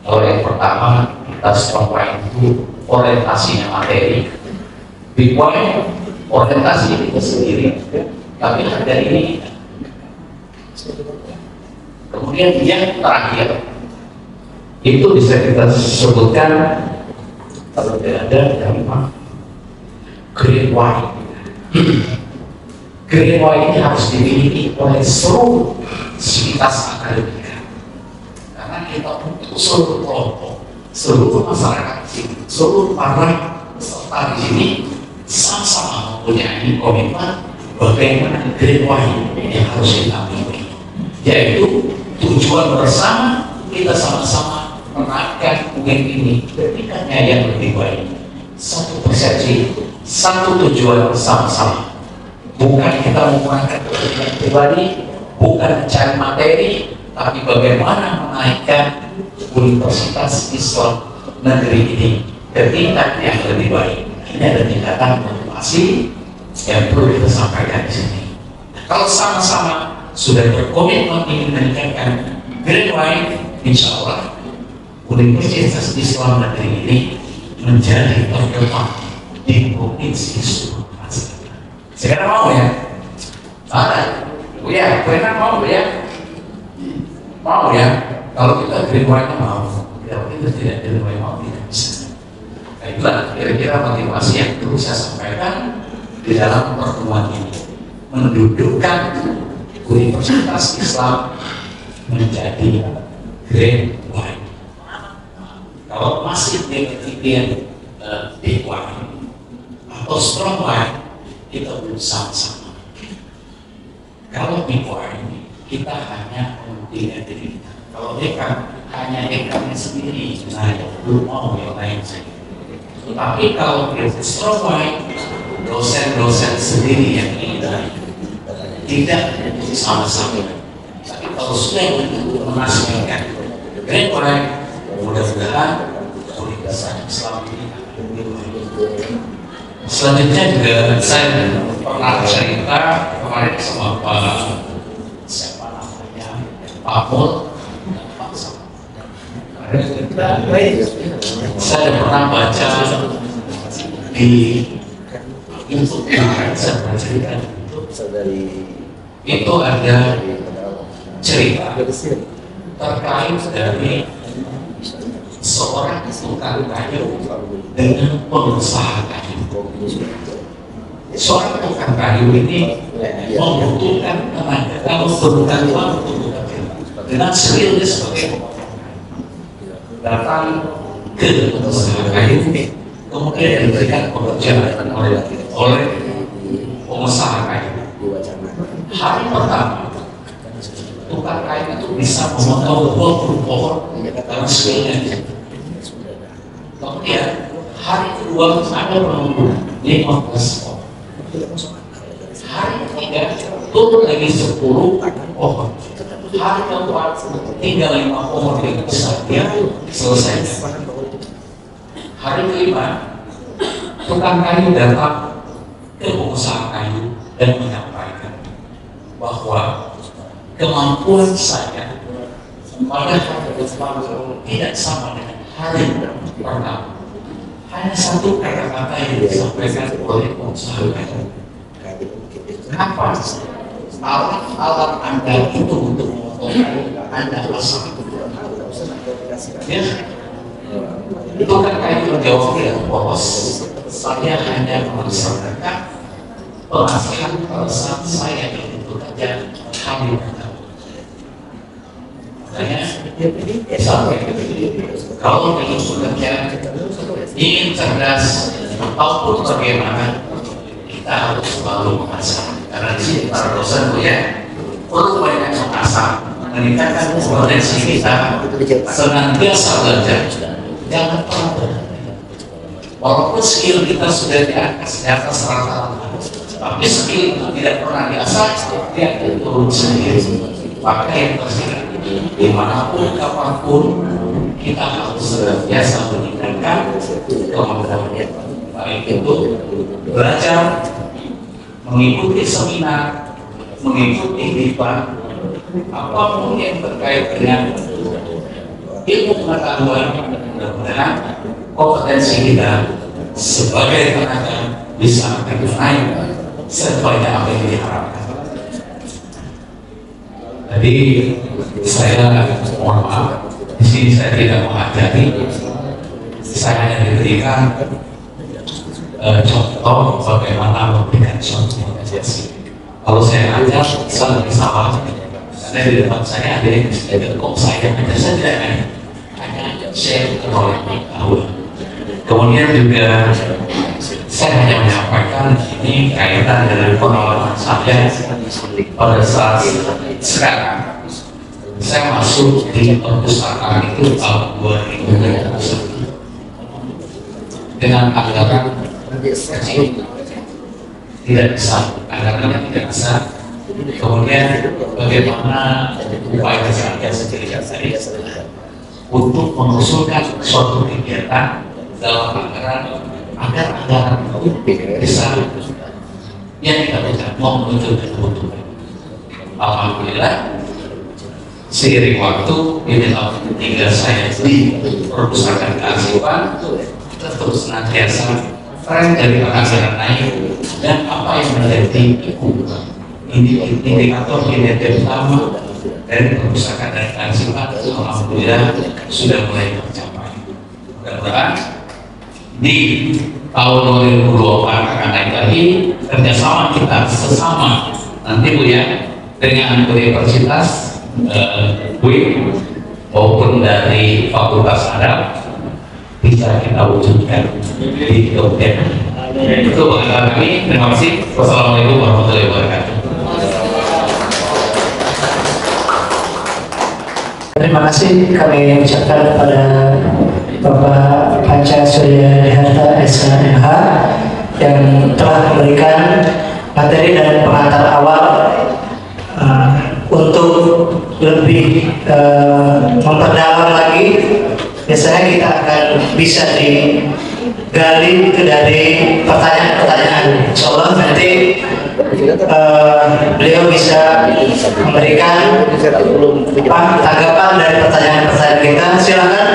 Kalau yang pertama kita strong Y itu orientasinya materi, big Y orientasi kita sendiri, tapi harga diri kita. Kemudian yang terakhir itu bisa kita sebutkan kalau tidak ada kalimat green white. Green white ini harus dimiliki oleh seluruh sivitas akademika, karena kita untuk seluruh kelompok, seluruh masyarakat sini, seluruh para peserta di sini sama-sama mempunyai komitmen bagaimana green white yang harus kita miliki, yaitu tujuan bersama kita sama-sama menaikkan UGM ini ke tingkatnya yang lebih baik. Satu persepsi, satu tujuan sama-sama. Bukan kita menggunakan kepentingan pribadi, bukan mencari materi, tapi bagaimana menaikkan Universitas Islam negeri ini ke tingkat yang lebih baik. Ini ada tingkatan motivasi yang perlu kita sampaikan di sini. Kalau sama-sama sudah berkomitmen ingin meningkatkan grade white, insya Allah Universitas Islam negeri ini menjadi terdepan di provinsi Sumatera. Sekarang mau ya? Ada? Bu ya, benar mau ya? Mau ya? Kalau kita grade white mau, kalau kita tidak grade white mau tidak bisa. Nah itulah kira-kira motivasi yang perlu saya sampaikan di dalam pertemuan ini, mendudukkan Universitas Islam menjadi grade white. Kalau masih dengan big white atau strong white, kita belum sama-sama. Kalau big white kita hanya mementingkan diri kita. Kalau dekan hanya dekannya sendiri, nah ya belum mau yang lain saja. Tapi kalau strong white, dosen-dosen sendiri yang ingin tidak sama-sama. Tapi kalau sudah menasihkan grade white, mudah-mudahan Universitas Islam ini akan lebih baik. Selanjutnya juga saya pernah cerita kemarin sama Pak siapa namanya, Pak Mul dan Pak Sam. Saya pernah baca di YouTube, saya pernah cerita itu ada cerita terkait dari seorang tukang kayu dengan pengusaha kayu. Seorang tukang kayu ini membutuhkan tenaga, membutuhkan uang untuk bekerja dengan skillnya sebagai datang ke pengusaha kayu, kemudian diberikan pekerjaan oleh pengusaha kayu. Hari pertama tukang kayu itu bisa memotong 20 pohon dalam skillnya. Kemudian hari kedua ada menunggu 15 pohon. Hari ketiga turun lagi 10 pohon. Hari keempat tinggal 5 pohon yang besar, dia selesai. Hari kelima tukang kayu datang ke pengusaha kayu dan menyampaikan bahwa kemampuan saya pada hari depan tidak sama dengan hari pertama. Hanya satu kata-kata yang disampaikan oleh pengusaha kayu. Apa alat Anda itu untuk memotong Anda pasang? Ya, itu kan kayu menjawab ya, bos. Saya hanya melaksanakan pelatihan pada saat saya ingin bekerja hari pertama. Makanya sampai kalau ingin bekerja, ingin cerdas, ataupun bagaimana, kita harus selalu mengasah. Karena di sini para dosen ya perlu banyak mengasah, meningkatkan kompetensi kita, senantiasa belajar, jangan pernah berhenti. Walaupun skill kita sudah di atas rata-rata, tapi skill itu tidak pernah diasah, dia akan turun sendiri. Maka yang tersirat dimanapun, kapanpun, kita harus senantiasa meningkatkan kemampuan. Baik itu belajar, mengikuti seminar, mengikuti debat, apapun yang terkait dengan ilmu pengetahuan, mudah-mudahan kompetensi kita sebagai tenaga bisa naik sesuai apa yang diharapkan. Jadi saya mohon maaf, di sini saya tidak mengajari, saya hanya diberikan contoh bagaimana memberikan contoh mediasi. Kalau saya ajar, saya lebih salah. Karena di depan saya ada yang kok saya ajar, saya tidak hanya share oleh pengetahuan. Kemudian juga saya hanya menyampaikan ini kaitan dengan pengalaman saya pada saat sekarang saya masuk di perpustakaan itu tahun 2021 dengan anggaran kecil, tidak besar, anggarannya tidak besar. Kemudian bagaimana upaya saya sendiri untuk mengusulkan suatu kegiatan dalam anggaran agar anggaran besar yang kita bisa mau menuju kebutuhan. Alhamdulillah, seiring waktu ini tahun ketiga saya di perpustakaan kearsipan, kita terus senantiasa tren dari anggaran naik dan apa yang menjadi indikator kinerja utama dari perpustakaan dan kearsipan, alhamdulillah sudah mulai tercapai. Mudah-mudahan di tahun 2024 akan naik lagi kerjasama kita sesama nanti Bu ya, dengan universitas UIN maupun dari Fakultas Adab bisa kita wujudkan di Kementerian. Itu pengantar kami. Terima kasih. Wassalamualaikum warahmatullahi wabarakatuh. Terima kasih kami ucapkan kepada Bapak Panca Surya Diharta SMH yang telah memberikan materi dan pengantar awal untuk lebih memperdalam lagi. Biasanya kita akan bisa digali dari pertanyaan-pertanyaan. Insyaallah nanti beliau bisa memberikan tanggapan dari pertanyaan-pertanyaan kita. Silakan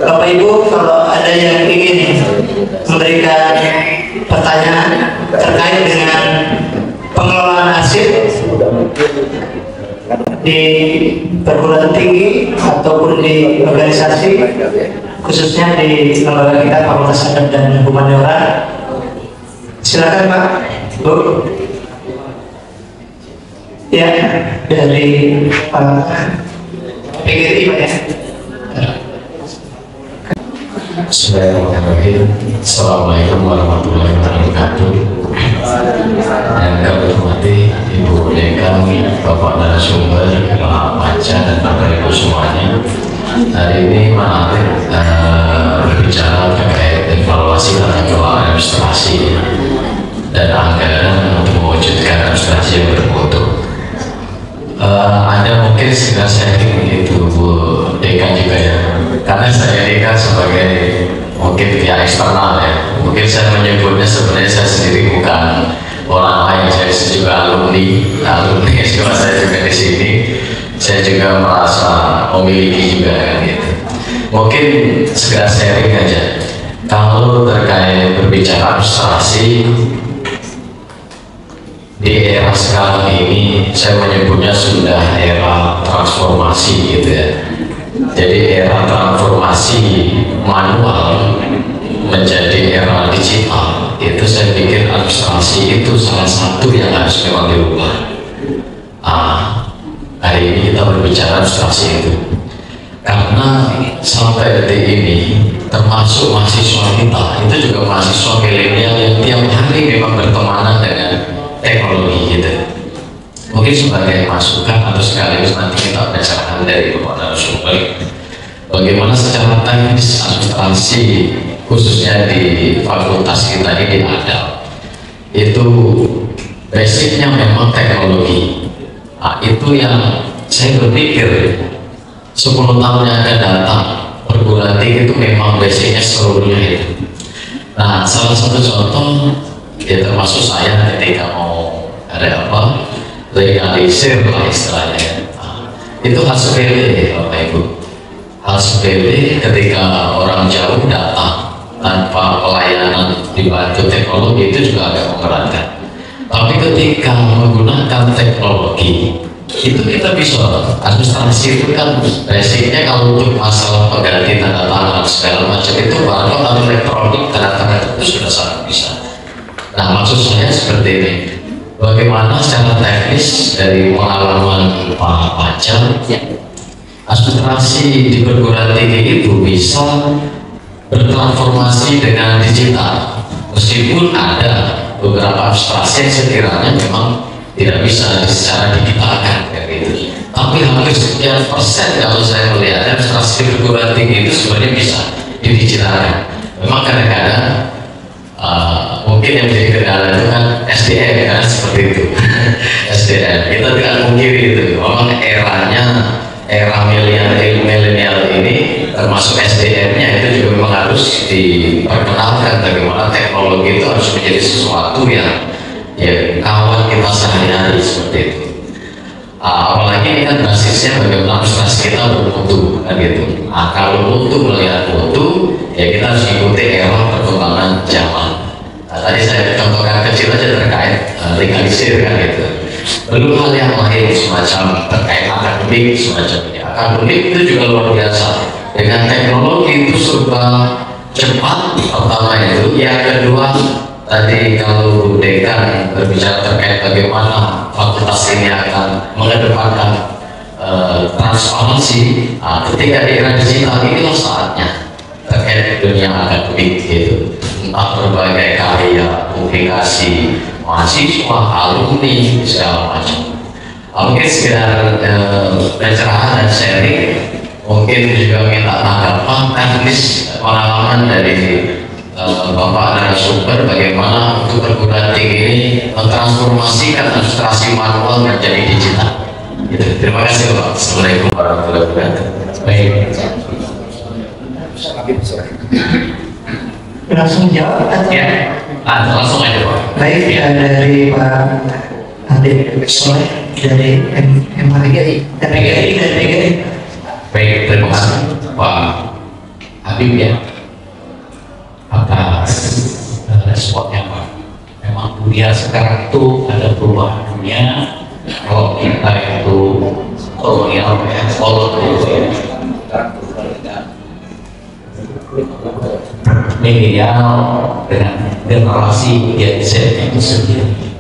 Bapak Ibu, kalau ada yang ingin memberikan pertanyaan terkait dengan pengelolaan arsip di perguruan tinggi ataupun di organisasi, khususnya di lembaga kita Fakultas Adab dan Humaniora. Silakan Pak, Bu. Ya, dari PGRI Pak ya. Bismillahirrahmanirrahim. Assalamualaikum warahmatullahi wabarakatuh. Yang kami hormati Ibu Dekan, Bapak narasumber, Pak Panca dan Bapak Ibu semuanya. Hari ini menarik berbicara terkait evaluasi tata kelola administrasi dan anggaran untuk mewujudkan administrasi yang bermutu. Ada mungkin segera sharing itu Bu Dekan juga ya, karena saya Dekan sebagai mungkin pihak eksternal ya, mungkin saya menyebutnya sebenarnya saya sendiri bukan orang lain, saya juga alumni SMA saya juga di sini, saya juga merasa memiliki juga kan gitu. Mungkin segera sharing aja. Kalau terkait berbicara administrasi di era sekarang ini, saya menyebutnya sudah era transformasi gitu ya. Jadi era transformasi manual menjadi era digital, itu saya pikir administrasi itu salah satu yang harus memang diubah. Hari ini kita berbicara administrasi itu karena sampai detik ini termasuk mahasiswa kita itu juga mahasiswa milenial yang tiap hari memang bertemanan dengan teknologi gitu. Mungkin sebagai masukan atau sekaligus nanti kita bicarakan dari Bapak narasumber bagaimana secara teknis administrasi khususnya di fakultas kita ini ada itu basicnya memang teknologi. Itu yang saya berpikir 10 tahun yang akan datang perguruan tinggi itu memang basicnya seluruhnya itu. Nah, salah satu contoh ya termasuk saya ketika mau ada apa legalisir lah istilahnya. Nah, itu hal sepele Bapak Ibu. Hal sepele ketika orang jauh datang tanpa pelayanan dibantu teknologi itu juga agak memberatkan. Tapi ketika menggunakan teknologi itu kita bisa administrasi itu kan basicnya kalau untuk masalah pengganti tanda tangan segala macam itu barcode atau elektronik tanda tangan itu sudah sangat bisa. Nah, maksud saya seperti ini, bagaimana secara teknis dari pengalaman Pak Pacar administrasi di perguruan tinggi itu bisa bertransformasi dengan digital, meskipun ada beberapa administrasi yang sekiranya memang tidak bisa secara digitalkan kayak gitu. Tapi hampir sekian persen kalau saya melihat administrasi perguruan tinggi itu sebenarnya bisa didigitalkan. Memang kadang-kadang mungkin yang menjadi kendala itu kan SDM kan seperti itu. SDM kita tidak mungkin itu. Memang era milenial ini termasuk SDM-nya itu juga memang harus diperkenalkan bagaimana teknologi itu harus menjadi sesuatu yang ya kawan kita sehari-hari seperti itu. Apalagi ini kan basisnya bagaimana administrasi kita bermutu kan gitu. Kalau mutu melihat mutu ya kita harus ikuti era perkembangan zaman. Tadi saya contohkan kecil aja terkait legalisir kan gitu. Belum hal yang lain semacam terkait akademik semacam ini. Akademik itu juga luar biasa. Dengan teknologi itu serba cepat pertama itu. Yang kedua tadi kalau dekan berbicara terkait bagaimana fakultas ini akan mengedepankan transparansi. Ketika di era digital inilah saatnya terkait dunia akademik gitu. Entah berbagai karya, publikasi, mahasiswa, alumni, segala macam. Mungkin sekedar pencerahan dan sharing, mungkin juga minta tanggapan teknis pengalaman dari Bapak narasumber bagaimana untuk perguruan tinggi ini mentransformasikan administrasi manual menjadi digital. Gitu. Terima kasih Pak. Assalamualaikum warahmatullahi wabarakatuh. Baik. Langsung jawab atau? Ya, langsung aja Pak. Baik, Ya. dari Pak Adik Soleh dari MHGI dan PGI. Baik, terima kasih Pak Habib ya atas responnya Pak. Memang dunia sekarang itu ada perubahan dunia. Kalau kita itu kolonial ya, milenial dengan generasi yang Z itu sendiri.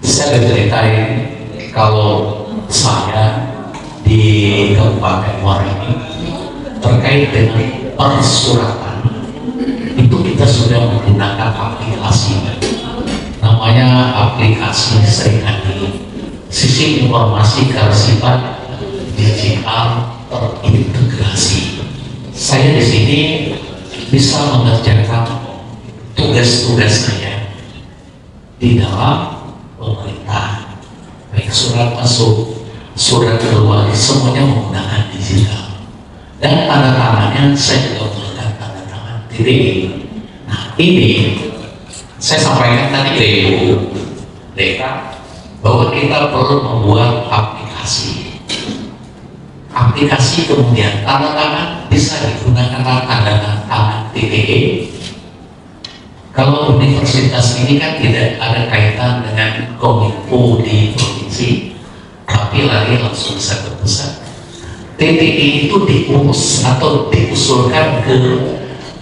Saya ceritain kalau saya di Kabupaten Muara ini terkait dengan persuratan itu kita sudah menggunakan aplikasi namanya aplikasi Srikandi. Sisi informasi kearsipan digital terintegrasi. Saya di sini bisa mengerjakan tugas-tugas saya di dalam pemerintah, baik surat masuk, surat keluar, semuanya menggunakan digital. Dan tanda tangannya saya juga menggunakan tanda tangan TDI. Nah ini saya sampaikan tadi ke Ibu Deka bahwa kita perlu membuat aplikasi. Aplikasi kemudian tanda tangan bisa digunakan tanda tangan TDI. Kalau universitas ini kan tidak ada kaitan dengan kominfo di provinsi, tapi lagi langsung bisa berpusat. TDI itu diurus atau diusulkan ke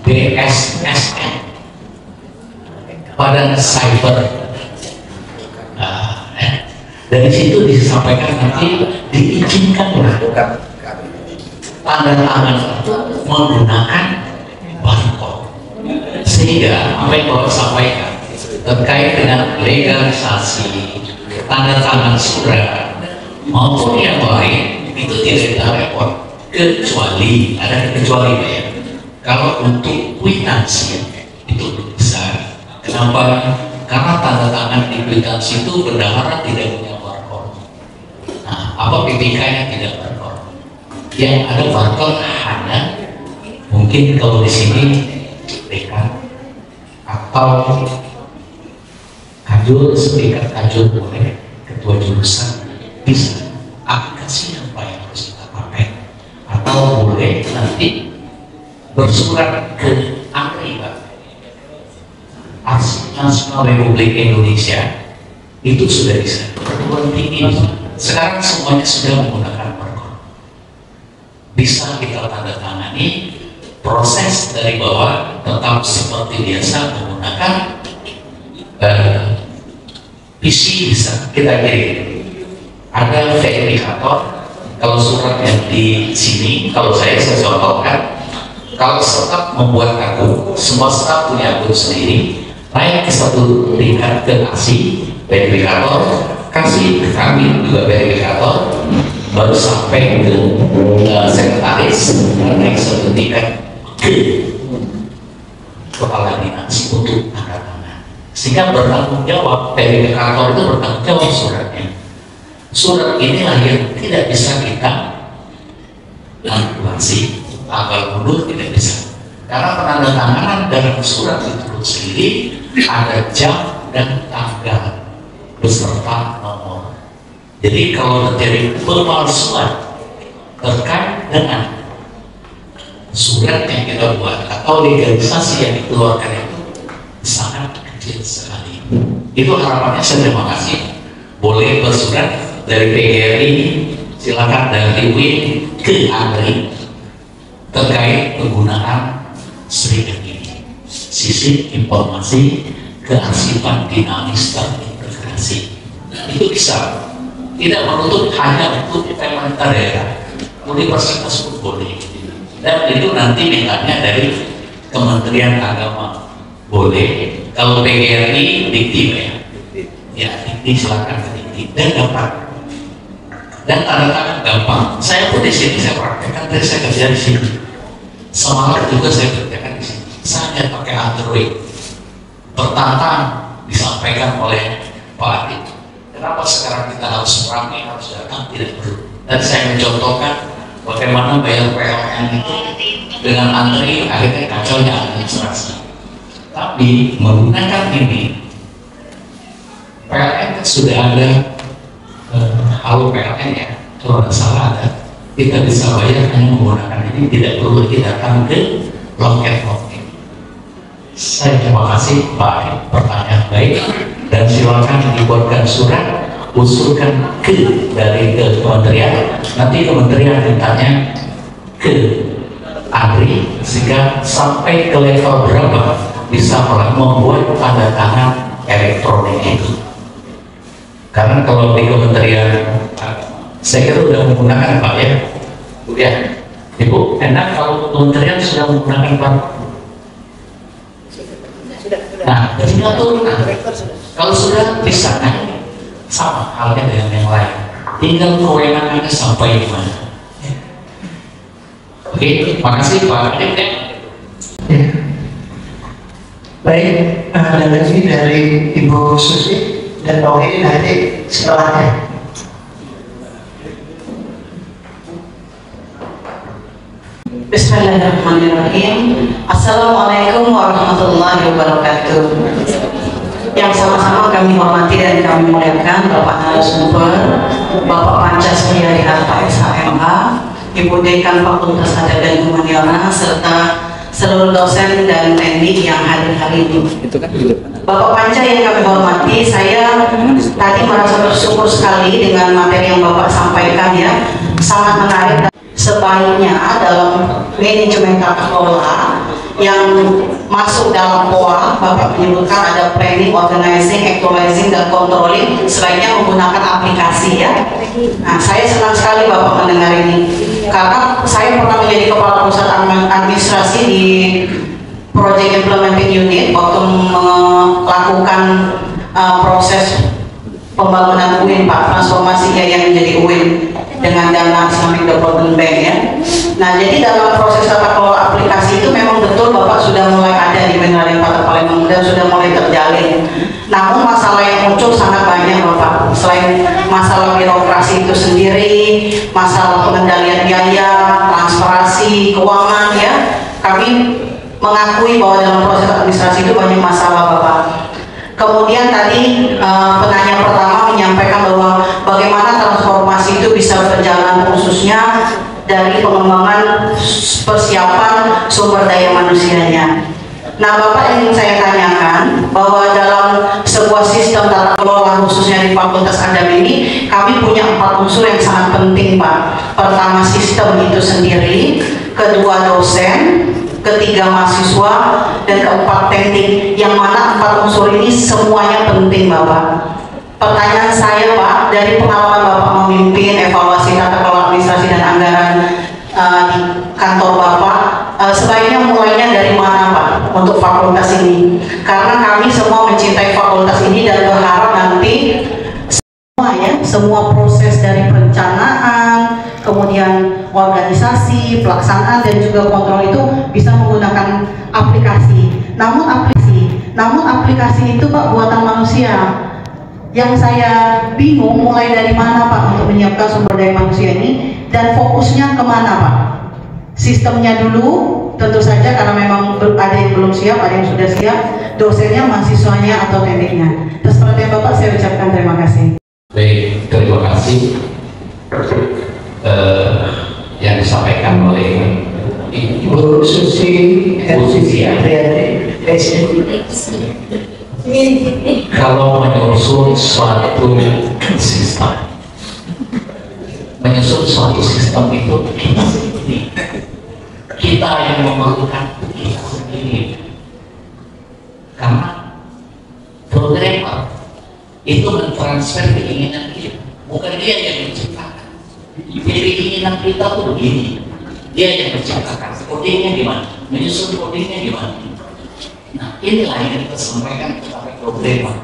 BSSN, Badan Cyber. Dari situ disampaikan nanti diizinkan melakukan tanda tangan menggunakan barcode. Sehingga apa yang Bapak sampaikan terkait dengan legalisasi tanda tangan surat maupun yang lain itu tidak ada repot, kecuali ada kecuali ya. Kalau untuk kwitansi itu besar. Kenapa? Karena tanda tangan di kwitansi itu berdasarkan tidak punya barcode. Nah, apa PPK yang tidak barcode? Yang ada barcode hanya Mungkin kalau di sini dekan atau kajul, setingkat kajul boleh, ketua jurusan bisa aplikasi apa yang harus kita pakai, atau boleh nanti bersurat ke ANRI, Pak, Arsip Nasional Republik Indonesia, itu sudah bisa. Perguruan tinggi sekarang semuanya sudah menggunakan perkor, bisa kita tanda tangani. Proses dari bawah tetap seperti biasa menggunakan PC, bisa kita kirim. Ada verifikator. Kalau surat yang di sini, kalau saya contohkan, kalau staf membuat akun, semua staf punya akun sendiri, naik ke satu tingkat ke ASI verifikator, kasih ke kami juga verifikator, baru sampai ke sekretaris, naik satu tingkat ke kepala dinas untuk tanda tangan, sehingga bertanggung jawab. Verifikator itu bertanggung jawab suratnya. Surat inilah yang tidak bisa kita manipulasi, tanggal mundur tidak bisa, karena penandatanganan dalam surat itu sendiri ada jam dan tanggal beserta nomor. Jadi kalau terjadi pemalsuan terkait dengan surat yang kita buat atau legalisasi yang dikeluarkan itu sangat kecil sekali. Itu harapannya. Saya terima kasih. Boleh bersurat dari PGRI, silakan dari UIN ke ANRI terkait penggunaan sertifikat ini. Sisi informasi kearsipan dinamis terintegrasi itu bisa, tidak menuntut hanya untuk pemerintah daerah, universitas pun boleh. Dan itu nanti mintanya dari Kementerian Agama boleh. Kalau PGRI dikti ya dikti, silakan ke dikti dan dapat, dan tanda tangan gampang. Saya pun di sini saya praktekkan, tadi saya kerja di sini, semalam juga saya kerjakan di sini. Saya hanya pakai Android, bertantang disampaikan oleh Pak Adit. Kenapa sekarang kita harus ramai, harus datang? Tidak perlu. Dan saya mencontohkan bagaimana bayar PLN itu dengan antri, akhirnya kacaunya administrasi. Tapi menggunakan ini, PLN kan sudah ada halo PLN ya, kalau tidak salah ada, kita bisa bayar hanya menggunakan ini, tidak perlu lagi datang ke loket-loket. Saya terima kasih Pak, pertanyaan baik, dan silakan dibuatkan surat, usulkan dari kementerian, nanti kementerian mintanya ke ANRI, sehingga sampai ke level berapa bisa membuat tanda tangan elektronik itu. Karena kalau di kementerian, saya kira sudah menggunakan Pak ya, ya Ibu, enak kalau kementerian sudah menggunakan Pak. Nah, tinggal turun. Kalau sudah bisa, sama halnya dengan yang lain, tinggal kewenangannya sampai di mana. Oke, makasih Pak Adit ya. Baik, ada lagi dari Ibu Susi dan Pak Wahid nanti setelahnya. Bismillahirrahmanirrahim. Assalamualaikum warahmatullahi wabarakatuh. Yang sama-sama kami hormati dan kami muliakan Bapak narasumber, Bapak Pancasila Harta SHMH, Ibu Dekan Fakultas Adat dan Humaniora, serta seluruh dosen dan teknik yang hadir hari ini. Bapak Panca yang kami hormati, saya tadi merasa bersyukur sekali dengan materi yang Bapak sampaikan ya, sangat menarik. Sebaiknya dalam manajemen tata kelola yang masuk dalam POA, Bapak menyebutkan ada planning, organizing, actualizing, dan controlling, sebaiknya menggunakan aplikasi ya. Nah, saya senang sekali Bapak mendengar ini, karena saya pernah menjadi kepala pusat administrasi di Project Implementing Unit waktu melakukan proses pembangunan UIN Pak, transformasi yang menjadi UIN dengan dana Islamic Development Bank ya. Nah, jadi dalam proses tata kelola aplikasi itu memang betul Bapak sudah mulai ada di Menara Kota Palembang dan sudah mulai terjalin. Namun masalah yang muncul sangat banyak Bapak. Selain masalah birokrasi itu sendiri, masalah pengendalian biaya, transparansi, keuangan ya. kami mengakui bahwa dalam proses administrasi itu banyak masalah Bapak. Kemudian tadi penanya pertama menyampaikan bahwa bagaimana transformasi itu bisa berjalan, khususnya dari pengembangan persiapan sumber daya manusianya. Nah Bapak, yang ingin saya tanyakan bahwa dalam sebuah sistem tata kelola khususnya di Fakultas Adab ini, kami punya 4 unsur yang sangat penting Pak. Pertama, sistem itu sendiri, kedua dosen, ketiga mahasiswa, dan keempat teknik, yang mana 4 unsur ini semuanya penting Bapak. Pertanyaan saya Pak, dari pengalaman Bapak memimpin evaluasi tata kelola administrasi dan anggaran di kantor Bapak, sebaiknya mulainya dari mana Pak untuk fakultas ini? Karena kami semua mencintai fakultas ini dan berharap nanti semua proses dari perencanaan, kemudian organisasi, pelaksanaan, dan juga kontrol itu bisa menggunakan aplikasi. Namun aplikasi itu Pak buatan manusia. Yang saya bingung mulai dari mana Pak untuk menyiapkan sumber daya manusia ini, dan fokusnya kemana Pak? Sistemnya dulu tentu saja karena memang ada yang belum siap, ada yang sudah siap, dosennya, mahasiswanya, atau tekniknya. Terus perhatian Bapak saya ucapkan terima kasih. Baik, terima kasih yang disampaikan oleh Bu Susi kalau menyusun suatu sistem itu kita yang memerlukan kita sendiri, karena programmer itu mentransfer keinginan kita, bukan dia yang menciptakan. Jadi keinginan kita tuh begini, dia yang menciptakan. Codingnya gimana, menyusun codingnya gimana. Nah inilah yang kita sampaikan kepada programmer.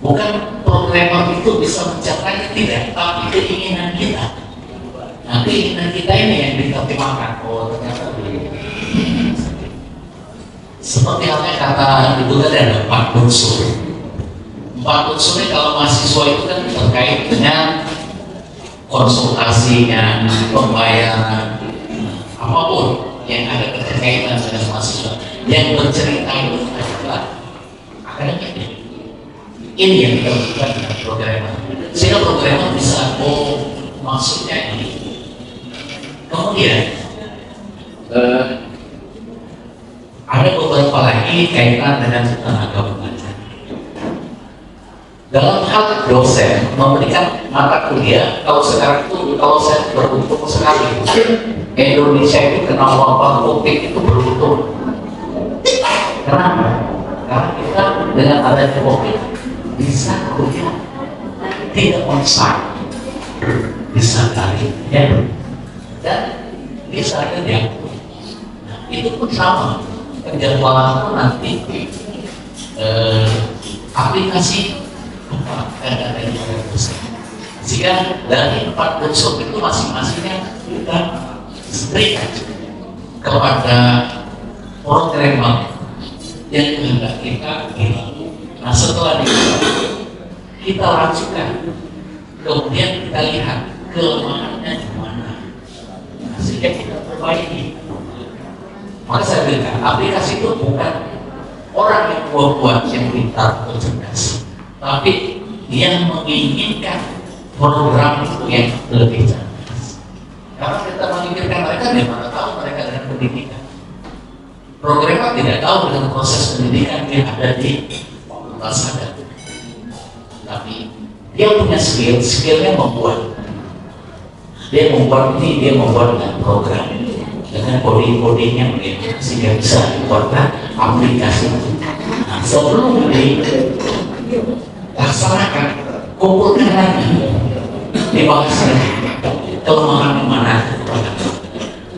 Bukan programmer itu bisa mencapai, tidak, tapi keinginan kita. Nah keinginan kita ini yang diterjemahkan. Oh ternyata begini. Seperti halnya kata itu tadi ada 4 unsur. 4 unsur ini kalau mahasiswa itu kan terkait dengan konsultasinya, pembayaran, apapun yang ada berkaitan dengan mahasiswa, yang bercerita itu adalah akademik. Ini yang kita lakukan dengan programmer, sehingga programmer bisa maksudnya ini. Kemudian ada beberapa lagi kaitan dengan tenaga pengajar. Dalam hal dosen memberikan mata kuliah, kalau sekarang itu, kalau saya beruntung sekali, Indonesia itu kena wabah COVID itu beruntung. Kenapa? Karena kita dengan adanya COVID bisa kuliah tidak onsite, bisa daring, ya, dan bisa kerja. Nah, itu pun sama, penjadwalan pun nanti aplikasi dari dosen. Jika dari 4 unsur itu masing-masingnya kita berikan kepada programmer yang hendak kita pilih. Nah setelah kita lanjutkan, kemudian kita lihat kelemahannya di mana, nah, sehingga kita perbaiki. Maka saya bilang aplikasi itu bukan orang yang buat yang pintar atau cerdas, tapi yang menginginkan program itu yang lebih cerdas. Karena kita memikirkan mereka, dia mana tahu mereka dengan pendidikan. Programmer tidak tahu dengan proses pendidikan yang ada di Fakultas Adab, tapi dia punya skillnya membuat. Dia membuat ini, dia membuat dengan program, dengan coding-codingnya begitu, sehingga bisa dibuatkan aplikasi. Nah, sebelum dilaksanakan, kumpulkan lagi, dibahas lagi kelemahan mana,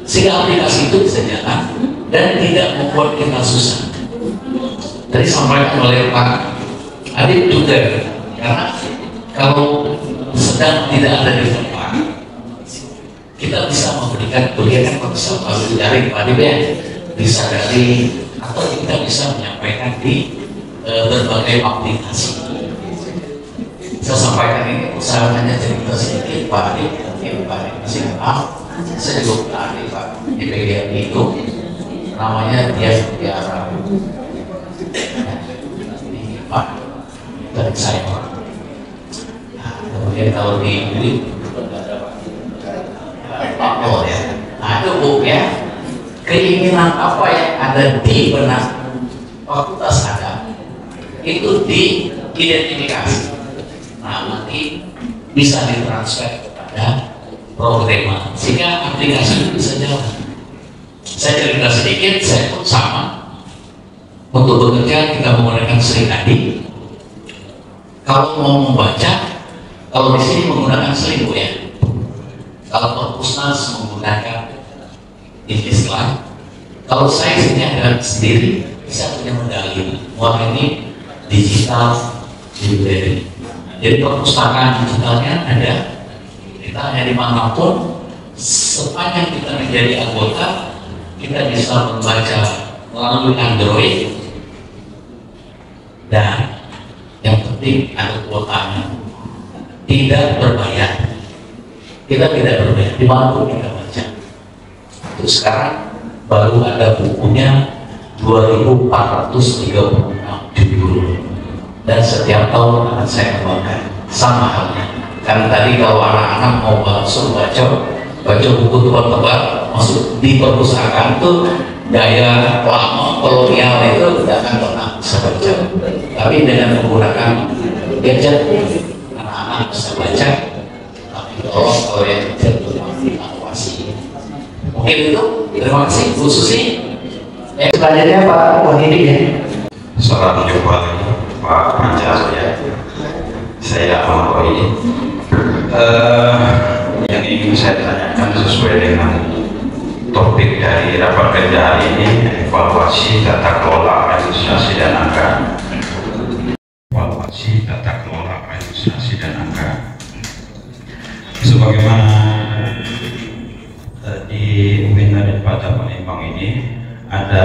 sehingga aplikasi itu bisa jalan dan tidak membuat kita susah. Tadi sampaikan oleh Pak Adib juga, karena kalau sedang tidak ada di tempat, kita bisa memberikan kuliah kan bisa melalui daring Pak Adib ya, bisa dari atau kita bisa menyampaikan di berbagai aplikasi. Saya sampaikan ini usahanya cerita sedikit Pak Adib, Pak Adib masih paham. Saya juga Pak Adib Pak di PGRI itu namanya dia Mutiara di Pak dari saya. Nah, kemudian kalau di Pak Pol ya, nah itu Bu ya, keinginan apa yang ada di benak fakultas ada itu diidentifikasi, nah nanti bisa ditransfer kepada program sehingga aplikasi itu bisa jalan. Saya cerita sedikit, saya pun sama untuk bekerja kita menggunakan Serikandi. Kalau mau membaca, kalau di sini menggunakan Seling ya. Kalau Perpusnas menggunakan Istilah. Kalau saya sini ada sendiri, saya punya medali. Wah ini digital library. Jadi perpustakaan digitalnya ada. Kita hanya dimanapun, sepanjang kita menjadi anggota, kita bisa membaca melalui Android, dan yang penting ada kuotanya, tidak berbayar. Kita tidak berbayar, dimanapun kita baca. Terus sekarang baru ada bukunya 2.436 judul, dan setiap tahun akan saya kembangkan sama halnya. Karena tadi kalau anak-anak mau langsung baca buku tebal-tebal masuk di perpustakaan itu gaya lama kolonial itu tidak akan pernah bisa baca. Tapi dengan menggunakan gadget anak-anak bisa baca. Tapi kalau yang gadget itu inovasi. Mungkin itu. Terima kasih Bu Susi. Selanjutnya Pak Wahidi ya. Salam jumpa Pak Panca ya. Saya Ahmad Wahidi. Yang ingin saya tanyakan sesuai dengan topik dari rapat kerja hari ini, evaluasi tata kelola administrasi dan anggaran. Evaluasi tata kelola administrasi dan anggaran. Sebagaimana di UIN Raden Patah Palembang ini ada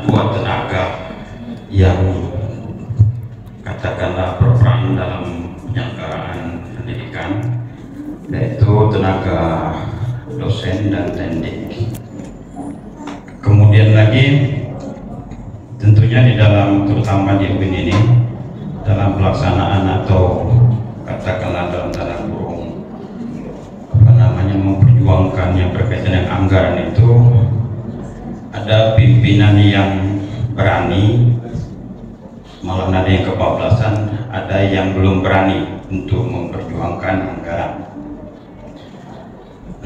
dua tenaga yang katakanlah berperan dalam penyelenggaraan pendidikan, yaitu tenaga dosen dan tendik. Kemudian lagi tentunya di dalam, terutama di UIN ini, dalam pelaksanaan atau katakanlah dalam tanda kurung memperjuangkan yang berkaitan dengan anggaran itu, ada pimpinan yang berani, malah ada yang kebablasan, ada yang belum berani untuk memperjuangkan anggaran.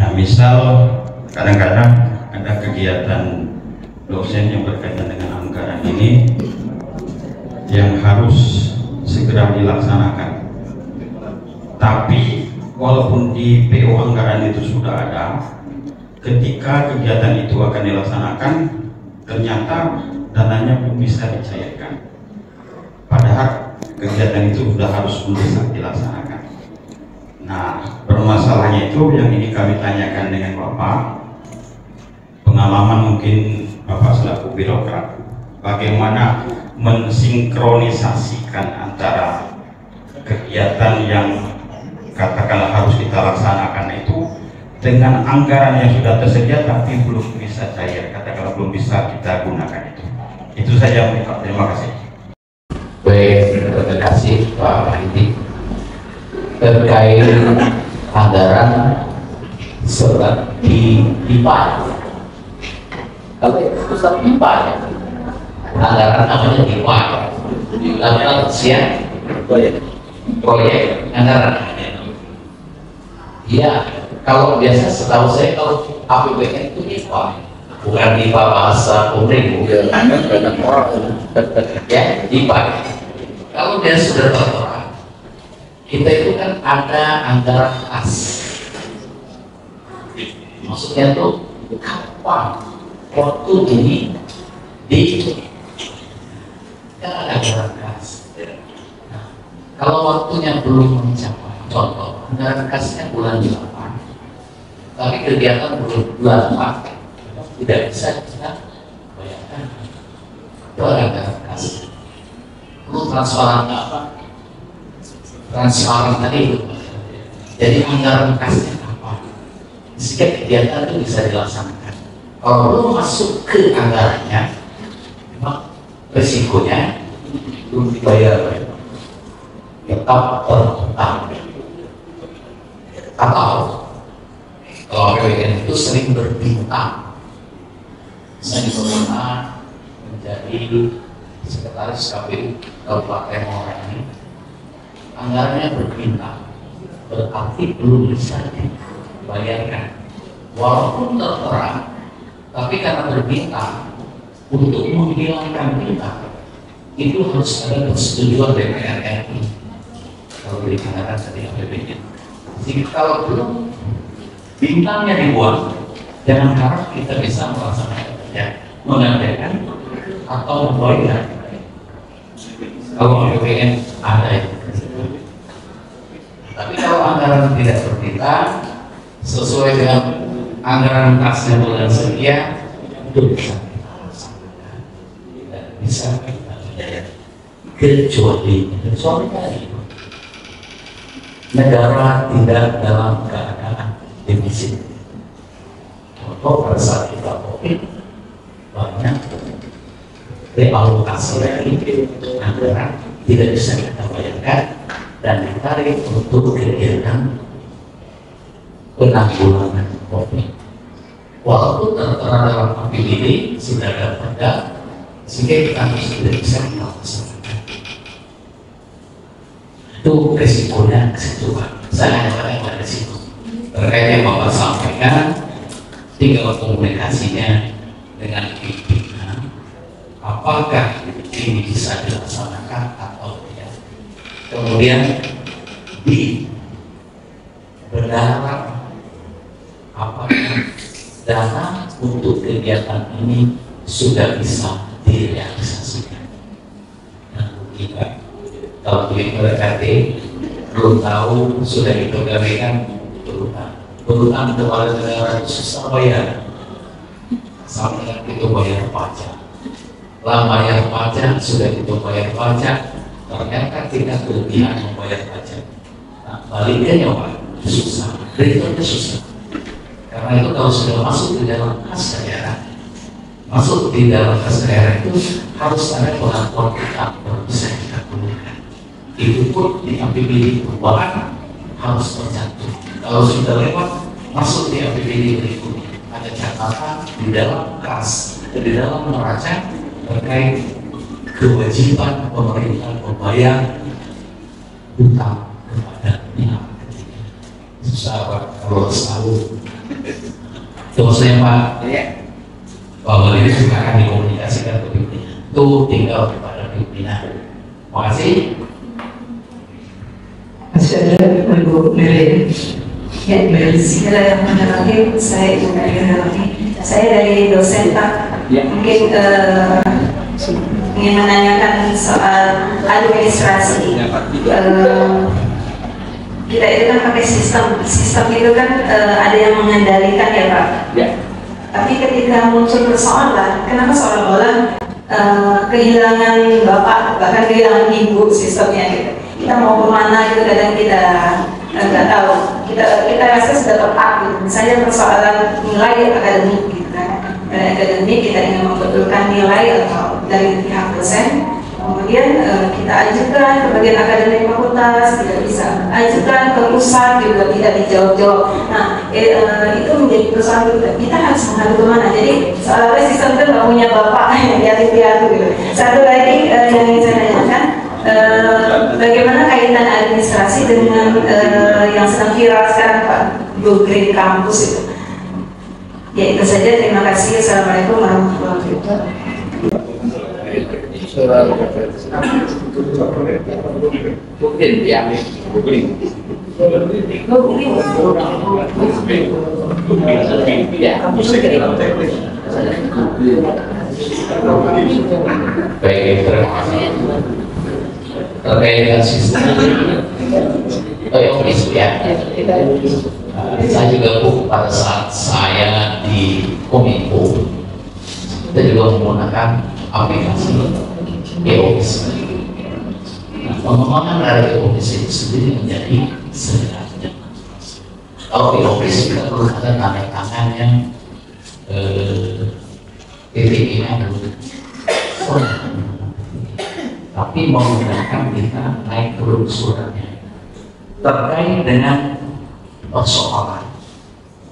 Nah, misal kadang-kadang ada kegiatan dosen yang berkaitan dengan anggaran ini yang harus segera dilaksanakan, tapi walaupun di PO anggaran itu sudah ada, ketika kegiatan itu akan dilaksanakan, ternyata dananya belum bisa dicairkan. Padahal kegiatan itu sudah harus mendesak dilaksanakan. Nah, permasalahannya itu yang ini kami tanyakan dengan Bapak, pengalaman mungkin Bapak selaku birokrat, bagaimana mensinkronisasikan antara kegiatan yang katakanlah harus kita laksanakan itu dengan anggaran yang sudah tersedia tapi belum bisa cair, katakanlah belum bisa kita gunakan itu. Itu saja, terima kasih. Baik, terima kasih Pak Wahidi. Terkait anggaran seperti IPA, kalau pusat IPA ya, anggaran namanya IPA, dilakukan siang proyek anggaran. Iya, kalau biasa setahu saya kalau APBN itu IPA, bukan IPA bahasa umum, ya IPA. Kalau dia sudah tertera, kita itu kan ada anggaran khas. Maksudnya tuh kapan waktu ini kan ada anggaran khas. Nah, kalau waktunya belum mencapai, contoh anggaran khasnya bulan 8, tapi kegiatan bulan 4 tidak bisa kita bayarkan. Itu anggaran khas. Perlu transparan apa? Transparan tadi itu. Jadi anggaran khasnya apa? Sehingga kegiatan itu bisa dilaksanakan. Kalau belum masuk ke anggarannya, memang resikonya belum dibayar, tetap terutang. Atau kalau APBN itu sering berbintang. Saya pernah menjadi sekretaris KPU Kabupaten Morainim, anggarannya berbintang, berarti belum bisa dibayarkan. Walaupun tertera, tapi karena berbintang, untuk menghilangkan bintang itu harus ada persetujuan DPR RI kalau dikenakan dari APBN. Jadi kalau belum bintangnya dibuang, jangan harap kita bisa melaksanakan mengadakan atau membayar. Kalau APBN ada yang tapi kalau anggaran tidak berbintang sesuai dengan anggaran kasnya bulan sekian, itu bisa tidak bisa kita bayar, kecuali tadi negara tidak dalam keadaan defisit. Contoh pada saat kita COVID, banyak realokasi dari anggaran tidak bisa kita bayarkan dan ditarik untuk kegiatan penanggulangan COVID. Walaupun tertera dalam APBD sudah ada perda, sehingga kita harus tidak bisa melaksanakan. Itu resikonya kesetujuan. Saya hanya bertanya pada situ. Terkait yang Bapak sampaikan, tinggal komunikasinya dengan pimpinan, apakah ini bisa dilaksanakan atau tidak. Kemudian di berdarah apakah dana untuk kegiatan ini sudah bisa direalisasikan. Nah, kita kalau BPKT belum tahu sudah dipegawaikan berutang kepada negara susah bayar, sampai itu bayar pajak. Lah bayar pajak sudah itu bayar pajak, ternyata tidak kelebihan membayar pajak. Nah, baliknya Pak susah, returnnya susah. Karena itu kalau sudah masuk di dalam kas daerah, masuk di dalam kas daerah itu harus ada pengakuan utang baru bisa kita gunakan. Itu pun di APBD perubahan harus tercantum. Kalau sudah lewat masuk di APBD berikutnya ada catatan di dalam kas, di dalam neraca terkait kewajiban pemerintah membayar utang kepada pihak ketiga. Susah Pak kalau selalu. Terus saya Pak, bahwa ini juga akan dikomunikasikan ke pimpinan. Itu tinggal kepada pimpinan. Terima kasih. Masih ada Ibu Mary. Ya, Bismillahirrahmanirrahim. Saya Ibu Mary. Saya dari dosen Pak. Mungkin ingin menanyakan soal administrasi. Kita itu kan pakai sistem itu kan ada yang mengendalikan ya Pak. Tapi ketika muncul persoalan, kenapa seolah-olah kehilangan bapak, bahkan kehilangan ibu sistemnya gitu. Kita mau kemana gitu kadang kita nggak tahu. Kita rasa sudah tepat gitu. Misalnya persoalan nilai akademik gitu kan. Dari akademik kita ingin membetulkan nilai atau dari pihak dosen. Kemudian kita ajukan ke bagian akademik fakultas, tidak bisa ajukan ke pusat juga tidak dijawab-jawab. Nah, itu menjadi persoalan kita harus menghadap kemana. Jadi soalnya sistem itu nggak punya bapak yang piatu-piatu gitu. Satu lagi yang ingin saya tanyakan, bagaimana kaitan administrasi dengan yang sedang viral sekarang Pak, Blue Green Campus itu. Ya itu saja, terima kasih. Assalamualaikum warahmatullahi wabarakatuh. Mungkin ya, baik, terima kasih. Terkait dengan sistem ya, saya juga pada saat saya di Kominfo kita juga menggunakan aplikasi e-office. Nah, pengembangan dari e-office itu sendiri menjadi sederhana. Kalau e-office kita perlu ada tanda tangan yang titiknya tapi menggunakan kita naik turun suratnya terkait dengan persoalan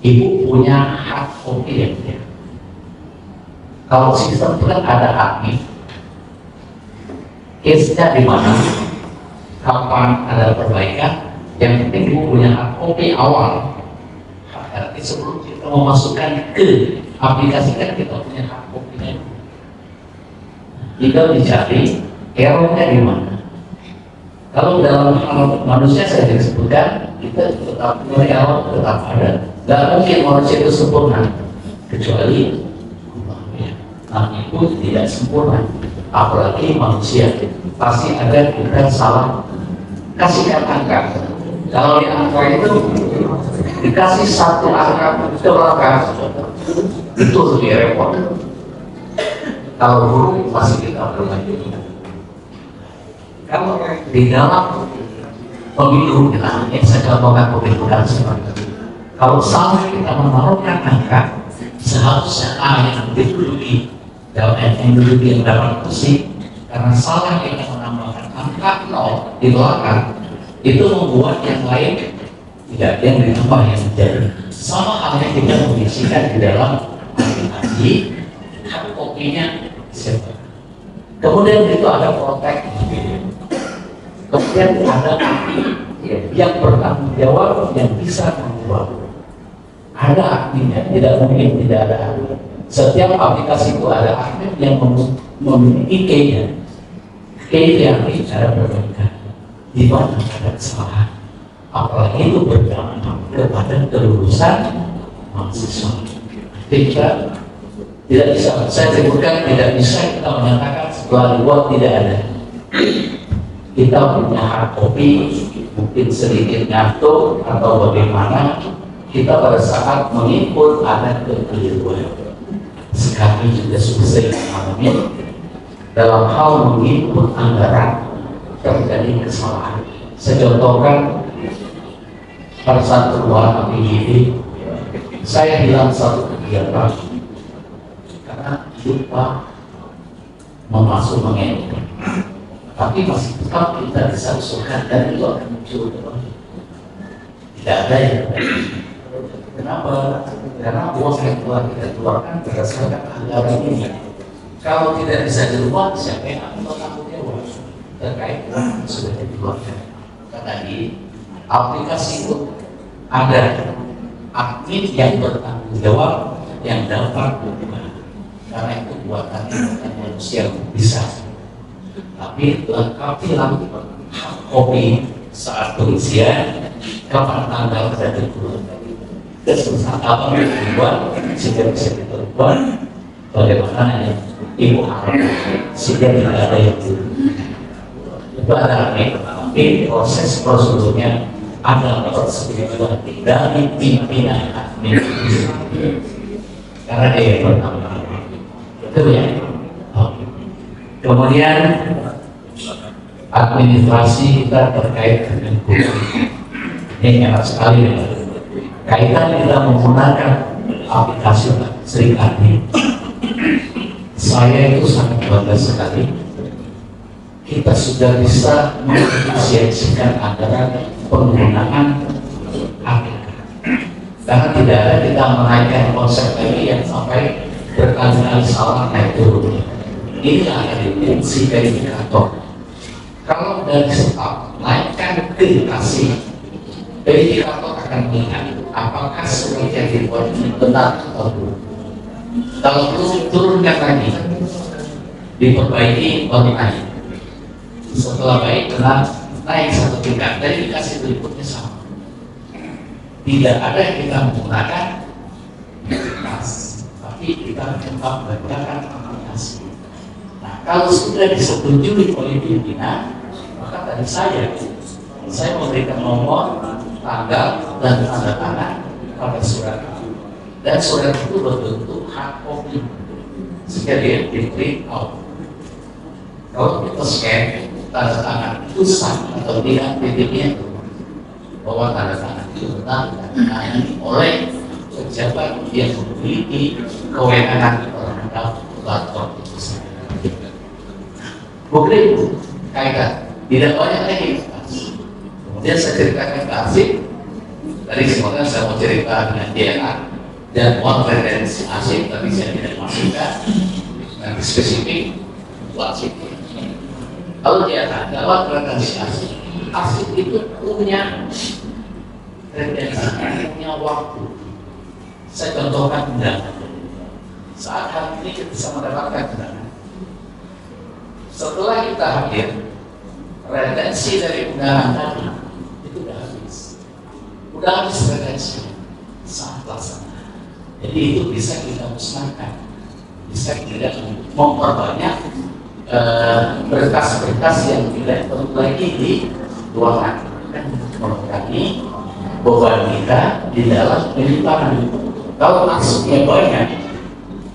ibu punya hak kopi ya. Kalau sistem itu kan ada admin, case-nya di mana, kapan ada perbaikan, yang penting ibu punya hak kopi awal. Berarti sebelum kita memasukkan ke aplikasi kan kita punya hak kopinya. Kita dicari errornya di mana. Kalau dalam hal manusia saya disebutkan kita tetap punya error, tetap ada. Gak mungkin manusia itu sempurna kecuali Allah itu tidak sempurna. Apalagi manusia pasti ada kita salah kasihkan angka. Kalau di angka itu dikasih satu angka celaka itu lebih repot. Kalau huruf masih kita perbaiki. Kalau di dalam pemilu kita saya contohkan pemilu dan seperti kalau salah kita menaruhkan angka seharusnya A yang diduduki dalam yang dapat kursi karena salah kita menambahkan angka 0 di belakang itu membuat yang lain tidak yang ditambah yang menjadi sama halnya kita mengisikan di dalam aplikasi hak kopinya siapa. Kemudian itu ada protek, kemudian ada yang bertanggung jawab yang bisa mengubah. Ada adminnya, tidak mungkin tidak ada admin. Setiap aplikasi itu ada admin yang memiliki key-nya. Key yang bicara perbaikan. Di mana ada kesalahan. Apalagi itu berdampak kepada kelulusan mahasiswa. Tidak bisa, saya sebutkan tidak bisa kita menyatakan setelah dibuat tidak ada. Kita punya hard copy, mungkin sedikit ngantuk atau bagaimana. Kita pada saat menginput ada kekeliruan. Sekali juga selesai mengalami dalam hal menginput anggaran terjadi kesalahan. Saya contohkan pada saat keluar APBD, saya hilang satu kegiatan karena lupa memasuk menginput. Tapi masih tetap kita bisa usulkan dan itu akan muncul kembali. Tidak ada yang kenapa? Karena uang yang telah kita keluarkan berdasarkan anggaran ini. Kalau tidak bisa dirubah, siapa yang akan bertanggung jawab terkait uang yang sudah dikeluarkan? Karena di aplikasi itu ada admin yang bertanggung jawab yang dapat berubah. Karena itu buatannya bukan manusia bisa. Tapi lengkapi lagi hak kopi saat pengisian kapan tanggal dan dikeluarkan. Kesusahan apa yang dibuat sehingga bisa diperbuat bagaimana yang ibu harap sehingga tidak ada yang itu ada tapi proses prosedurnya ada persetujuan dari pimpinan admin karena dia yang pertama itu ya. Kemudian administrasi kita terkait dengan hukum ini enak sekali ya. Kaitan kita menggunakan aplikasi Sri Kandi, saya itu sangat bangga sekali. Kita sudah bisa mengefisiensikan anggaran penggunaan aplikasi. Karena tidak ada kita menaikkan konsep lagi yang sampai berkali-kali salah naik turun. Ini adalah fungsi verifikator. Kalau dari start naikkan ke kasih, verifikator akan melihat apakah surat yang dibuat ini benar atau belum. Kalau turunkan lagi, diperbaiki baru naik. Setelah baik benar naik satu tingkat dari dikasih berikutnya sama. Tidak ada yang kita menggunakan tapi kita tetap menggunakan aplikasi. Nah, kalau sudah disetujui oleh pimpinan, maka dari saya memberikan nomor, tanggal, dan tanda tangan pada surat itu. Dan surat itu berbentuk hard copy sehingga dia di print out. Kalau kita scan tanda tangan itu sah atau tidak titiknya itu bahwa tanda tangan itu benar ditangani oleh pejabat yang memiliki kewenangan terhadap platform itu sendiri. Mungkin kaitan tidak banyak lagi. Kemudian saya ceritakan ke Asif. Tadi semoga saya mau cerita dengan DNA dan konferensi Asif, tapi saya tidak masukkan nanti spesifik untuk Asif. Kalau DNA dalam konferensi Asif itu punya tendensi, punya waktu. Saya contohkan undangan. Saat hari ini kita bisa mendapatkan undangan. Setelah kita hadir, retensi dari undangan tadi itu sudah habis. Sudah habis retensi saat pelaksanaan. Jadi itu bisa kita musnahkan, bisa kita memperbanyak berkas-berkas yang tidak perlu lagi di ruangan, kan mengurangi beban kita di dalam penyimpanan. Kalau maksudnya banyak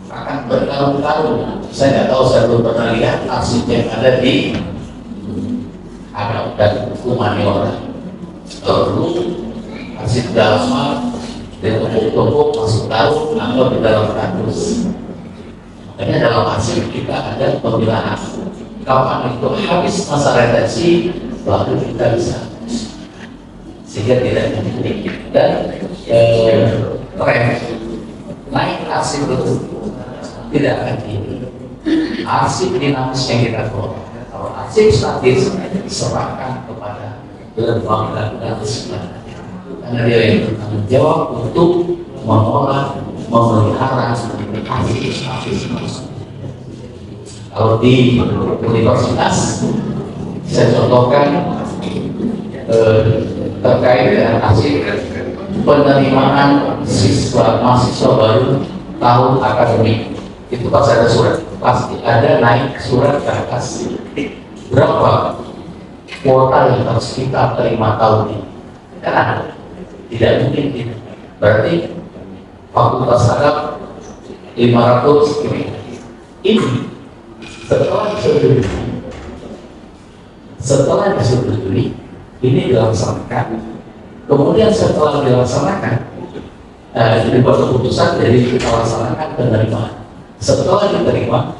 akan bertahun-tahun. Saya tidak tahu, saya belum pernah lihat arsip yang ada di dan humaniora. Lalu arsip dalam ditumpuk-tumpuk masuk tahun atau di dalam kardus. Makanya dalam arsip kita ada pemilahan. Kapan itu habis masa retensi, baru kita bisa sehingga tidak memiliki dan tren naik arsip itu tidak akan tinggi. Arsip dinamis yang kita kelola. Kalau arsip statis serahkan kepada lembaga dan sebagainya. Karena dia yang bertanggung jawab untuk mengolah, memelihara arsip. Kalau di universitas, saya contohkan terkait dengan arsip penerimaan mahasiswa baru tahun akademik. Itu pasti ada surat, pasti ada naik surat ke atas berapa kuota yang harus kita terima tahun ini. Kan ada, tidak mungkin tidak. Berarti fakultas adab 500 ini setelah disetujui ini dilaksanakan. Kemudian setelah dilaksanakan dibuat keputusan, jadi kita laksanakan penerimaan. Setelah diterima,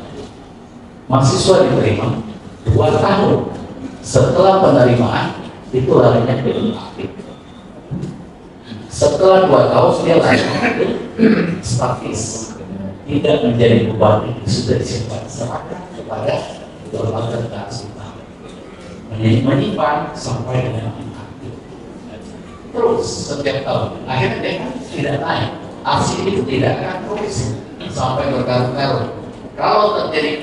mahasiswa diterima 2 tahun setelah penerimaan itu larinya ke aktif. Setelah 2 tahun dia lari ke statis, tidak menjadi beban, sudah disimpan serahkan kepada lembaga kearsipan menyimpan sampai dengan aktif. Terus setiap tahun akhirnya dia tidak naik, arsip itu tidak akan terus sampai berkali-kali. Kalau terjadi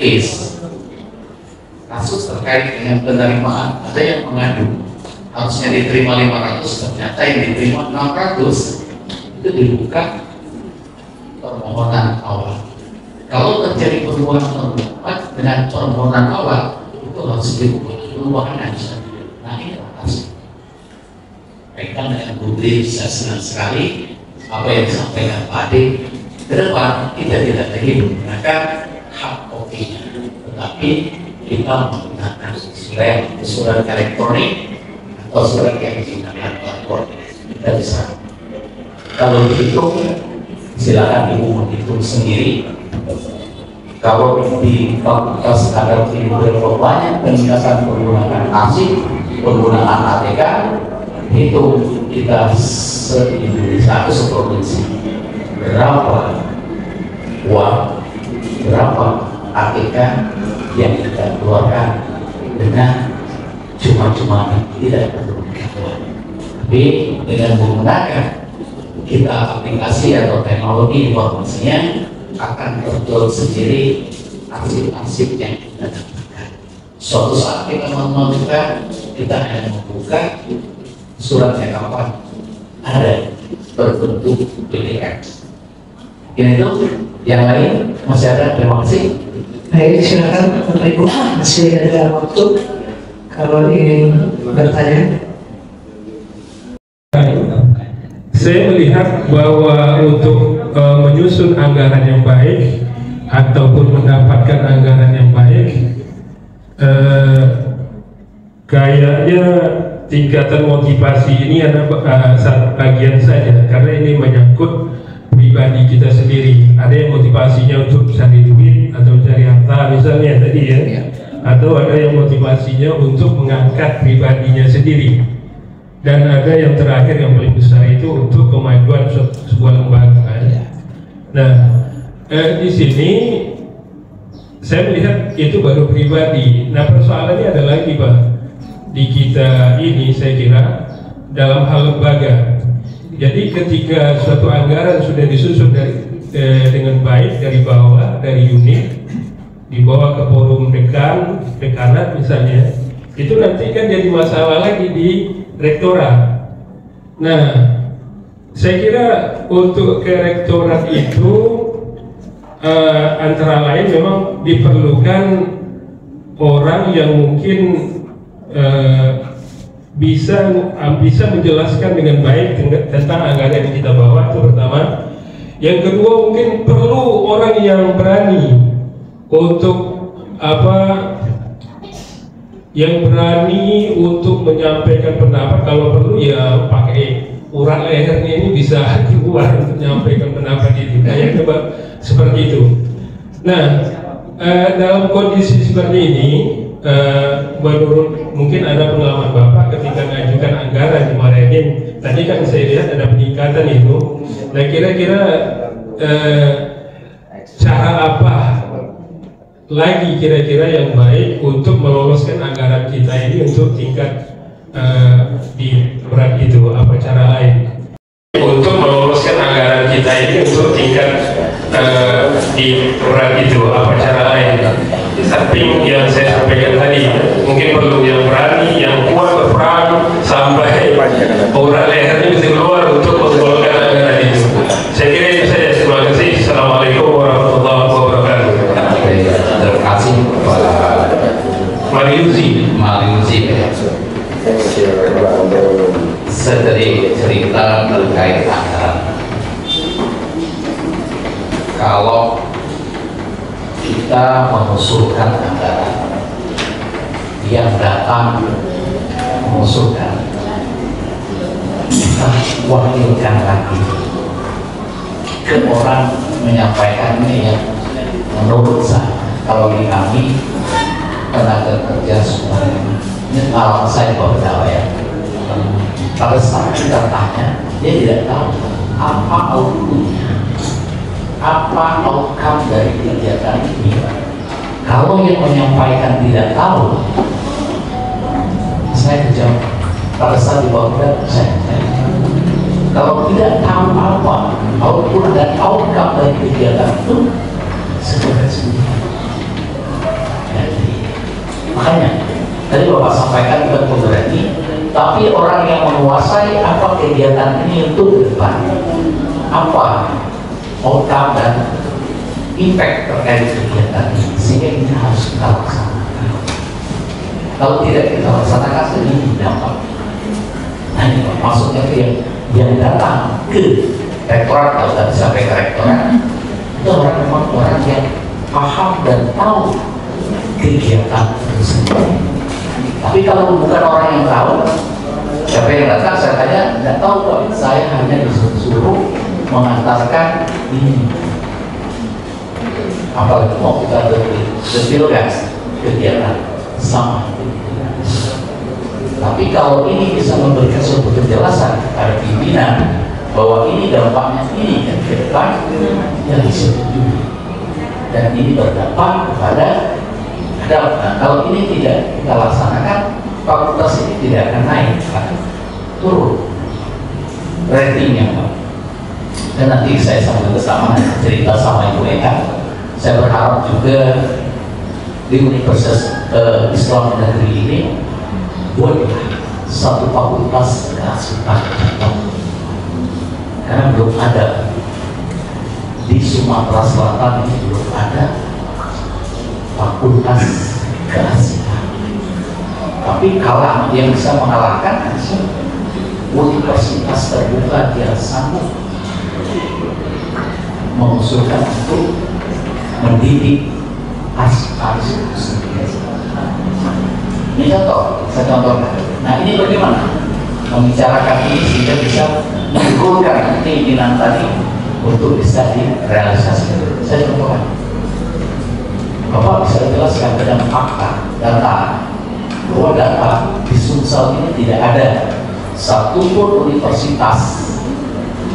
kasus terkait dengan penerimaan, ada yang mengadu harusnya diterima 500, ternyata yang diterima 600, itu dibuka permohonan awal. Kalau terjadi perubahan dengan permohonan awal, itu harus dibuka perubahan aja. Nah ini harus kaitan dengan publik. Saya senang sekali apa yang disampaikan Pak Ade. Ke depan kita tidak lagi menggunakan hard copy-nya, tetapi kita menggunakan surat elektronik atau surat yang digunakan platform. Kita bisa, kalau dihitung silakan ibu menghitung sendiri. Kalau di fakultas ada banyak peningkatan penggunaan arsip, penggunaan ATK, itu kita se-Indonesia atau se-provinsi berapa uang, berapa ATK yang kita keluarkan dengan cuma-cuma tidak perlu uang. Tapi dengan menggunakan kita aplikasi atau teknologi informasinya akan terjual sendiri arsip-arsip yang kita dapatkan. Suatu saat kita membuka, kita hanya membuka suratnya kapan ada berbentuk PDF. Ini itu, yang lain masih ada. Terima kasih. Baik, silakan Bapak Ibu, masih ada waktu kalau ingin bertanya. Saya melihat bahwa untuk menyusun anggaran yang baik ataupun mendapatkan anggaran yang baik, kayaknya tingkatan motivasi ini ada satu bagian saja, karena ini menyangkut pribadi kita sendiri. Ada yang motivasinya untuk cari duit atau cari harta misalnya tadi ya, atau ada yang motivasinya untuk mengangkat pribadinya sendiri, dan ada yang terakhir yang paling besar itu untuk kemajuan sebuah lembaga. Nah, di sini saya melihat itu baru pribadi. Nah, persoalannya ada lagi Pak, di kita ini saya kira dalam hal lembaga. Jadi ketika suatu anggaran sudah disusun dengan baik dari bawah, dari unit, dibawa ke forum dekanat misalnya, itu nanti kan jadi masalah lagi di rektorat. Nah, saya kira untuk ke rektorat itu antara lain memang diperlukan orang yang mungkin bisa menjelaskan dengan baik tentang anggaran yang kita bawa, itu pertama. Yang kedua, mungkin perlu orang yang berani untuk menyampaikan pendapat. Kalau perlu ya pakai urat lehernya ini bisa keluar untuk menyampaikan pendapat itu. Kayak coba seperti itu. Nah, dalam kondisi seperti ini, menurut mungkin ada pengalaman Bapak ketika mengajukan anggaran di Marenim. Tadi kan saya lihat ada peningkatan itu. Nah, kira-kira cara apa lagi kira-kira yang baik untuk meloloskan anggaran kita ini untuk tingkat di berat itu? Apa cara lain untuk meloloskan anggaran kita ini untuk tingkat di berat itu? Apa cara lain? Di samping yang saya sampaikan tadi, mungkin perlu yang berani, yang kuat berperang sampai urat lehernya bisa keluar untuk menggolkan anggaran itu. Saya kira itu saja. Terima kasih. Assalamualaikum warahmatullahi wabarakatuh. Terima kasih kepada Mariuzi. Sedikit cerita terkait anggaran. Kalau kita mengusulkan anggaran, yang datang mengusulkan, kita wakilkan lagi ke orang menyampaikannya yang menurut saya, kalau di kami tenaga kerja semuanya, ini kalau saya bawa ya, pada saat kita tanya, dia tidak tahu apa outputnya, apa outcome dari kegiatan ini. Kalau yang menyampaikan tidak tahu, saya kejam. Pada saat dibawa saya kalau tidak tahu apa output dan outcome dari kegiatan itu, sebenarnya makanya tadi Bapak sampaikan bukan pemberani, tapi orang yang menguasai apa kegiatan ini untuk ke depan, apa outcome dan impact terkait kegiatan ini, sehingga ini harus kita laksanakan. Kalau tidak kita laksanakan, ini dampak. Nah, ini maksudnya ke yang datang ke rektorat, kalau tidak sampai ke rektorat, itu memang orang yang paham dan tahu kegiatan tersebut. Tapi kalau bukan orang yang tahu, siapa yang datang, saya tanya, tidak tahu kok, saya hanya disuruh mengantarkan ini. Apalagi mau kita detilkan kegiatan sama. Tapi kalau ini bisa memberikan suatu kejelasan kepada pimpinan bahwa ini dampaknya ini dan ke depan, yang disetujui, dan ini berdampak kepada hadap. Nah, kalau ini tidak kita laksanakan, fakultas ini tidak akan naik, turun ratingnya, Pak. Dan nanti saya sambil bersama cerita sama Ibu Eka. Saya berharap juga di Universitas Islam Negeri ini buatlah satu fakultas keasuhan, karena belum ada di Sumatera Selatan, ini belum ada fakultas keasuhan. Tapi kalau yang bisa mengalahkan universitas terbuka yang sanggup mengusulkan untuk mendidik asuhan sendiri. Ini contoh, saya contohkan. Nah, ini bagaimana membicarakan ini sehingga bisa menggolkan keinginan tadi untuk bisa direalisasikan. Saya contohkan, Bapak bisa jelaskan dengan fakta, data, bahwa data di Sumsel ini tidak ada satupun universitas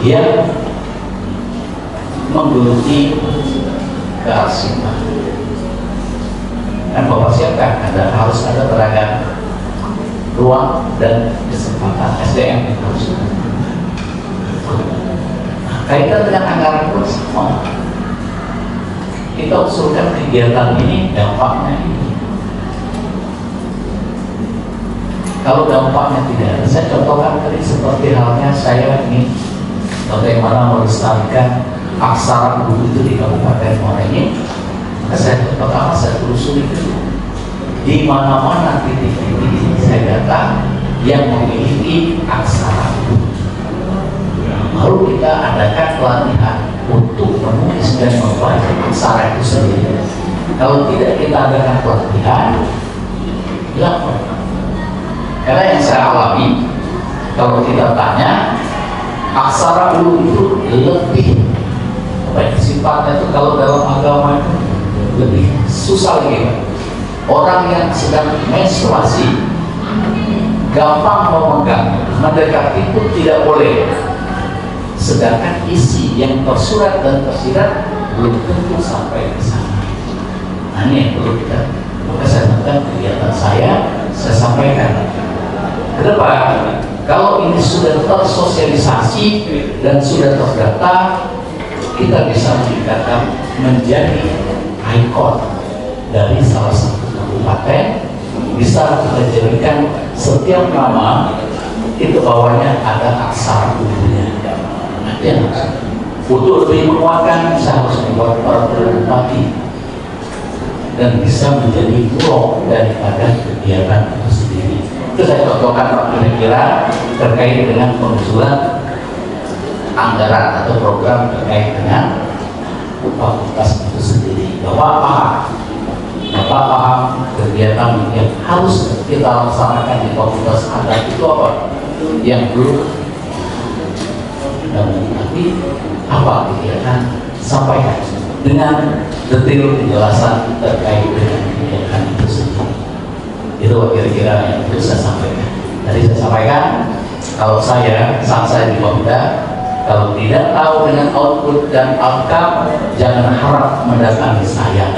yang menggeluti kearsipan. Dan Bapak siapkan, harus ada tenaga ruang dan kesempatan SDM yang harus ada. Nah, kaitan dengan anggaran pun sama. Kita usulkan kegiatan ini dampaknya ini. Kalau dampaknya tidak ada, saya contohkan tadi seperti halnya saya ini bagaimana melestarikan aksara dulu itu di Kabupaten Muara Enim. Pertama saya telusuri di mana-mana titik-titik ini saya datang yang memiliki aksara dulu. Lalu kita adakan pelatihan untuk menulis dan membaca aksara itu sendiri. Kalau tidak kita adakan pelatihan, hilang. Karena yang saya alami, kalau kita tanya, aksara dulu itu lebih baik sifatnya itu kalau dalam agama itu lebih susah lagi. Orang yang sedang menstruasi gampang memegang, mendekati itu tidak boleh. Sedangkan isi yang tersurat dan tersirat belum tentu sampai ke sana. Nah ini yang perlu kita, maka saya tentang kegiatan saya sampaikan. Kenapa? Kalau ini sudah tersosialisasi dan sudah terdata, kita bisa meningkatkan menjadi ikon dari salah satu kabupaten. Bisa kita jadikan setiap nama itu bawahnya ada aksara dulunya. Yang untuk lebih menguatkan, saya harus membuat peraturan bupati dan bisa menjadi blok daripada kegiatan itu sendiri. Itu saya contohkan kira-kira terkait dengan pengusulan anggaran atau program terkait dengan fakultas itu sendiri. Bapak paham kegiatan yang harus kita laksanakan di fakultas adat itu apa? Yang belum tapi apa kegiatan sampaikan dengan detail penjelasan terkait dengan kegiatan itu sendiri. Itu kira-kira yang perlu saya sampaikan. Tadi saya sampaikan, kalau saya saat saya di Bapeda, kalau tidak tahu dengan output dan outcome, jangan harap mendatangi saya.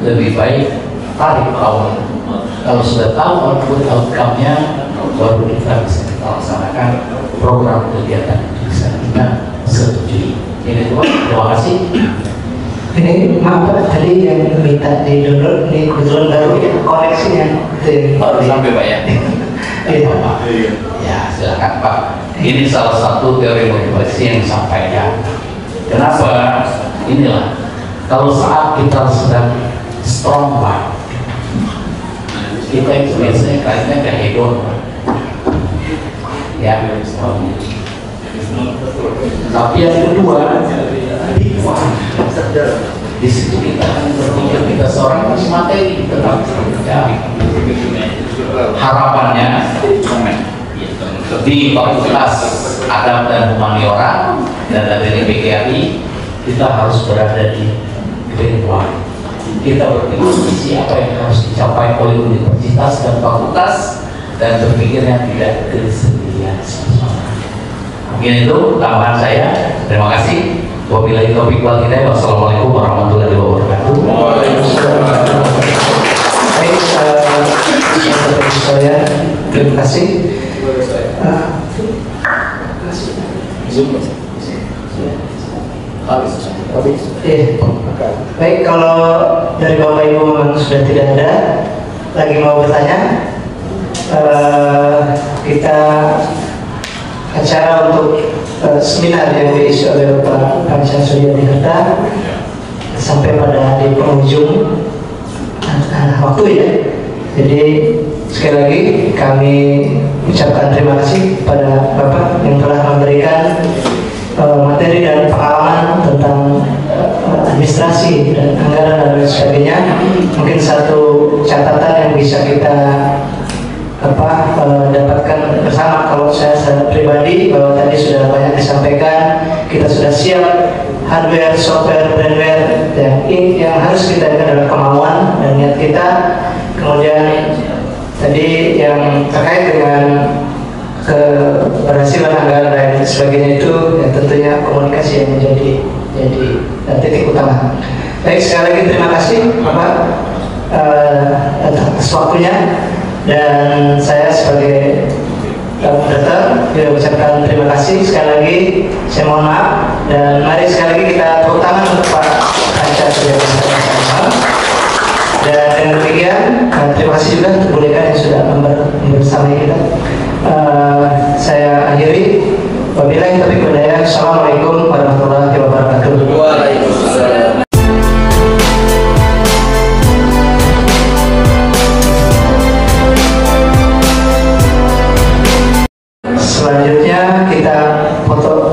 Lebih baik tarik awal. Kalau sudah tahu output outcome-nya, baru kita bisa laksanakan program kegiatan yang bisa kita setujui. Ini terima kasih. Ini maaf tadi yang minta di download ini kebetulan baru koneksinya baru sampai Pak ya. Ya silakan Pak. Ini salah satu teori motivasi yang disampaikan. Kenapa? Inilah kalau saat kita sedang strong Pak, kita itu biasanya kayaknya ke hedon ya. Tapi yang kedua, di situ kita akan berpikir kita seorang materi tetap ya. Harapannya di Fakultas Adab dan Humaniora dan dari PGRI kita harus berada di grade 1. Kita berdiskusi apa yang harus dicapai oleh universitas dan fakultas dan berpikirnya tidak kesendirian. Mungkin itu tambahan saya. Terima kasih. Wabillahi taufiq wal hidayah. Wassalamualaikum warahmatullahi wabarakatuh. Baik, saya terima kasih. Baik, kalau dari Bapak Ibu memang sudah tidak ada lagi mau bertanya, kita acara untuk seminar yang diisi oleh Bapak Panca Surya Dinata sampai pada di penghujung waktu ya. Jadi sekali lagi kami ucapkan terima kasih kepada Bapak yang telah memberikan materi dan pengalaman tentang administrasi dan anggaran dan lain sebagainya. Mungkin satu catatan yang bisa kita dapatkan bersama, kalau saya secara pribadi bahwa tadi sudah banyak disampaikan, kita sudah siap hardware, software, brandware, ya, yang harus kita ingat adalah kemauan dan niat kita. Kemudian tadi yang terkait dengan keberhasilan anggaran dan sebagainya itu ya, tentunya komunikasi yang menjadi titik utama. Baik, sekali lagi terima kasih Bapak atas waktunya, dan saya sebagai moderator kita ucapkan terima kasih sekali lagi. Saya mohon maaf, dan mari sekali lagi kita tepuk tangan untuk Pak Panca. Dan dengan demikian terima kasih juga untuk Bu Dekan yang sudah bersama kita. Saya akhiri. Wabillahi taufiq wal hidayah. Assalamualaikum warahmatullahi wabarakatuh. Waalaikumsalam. Selanjutnya kita foto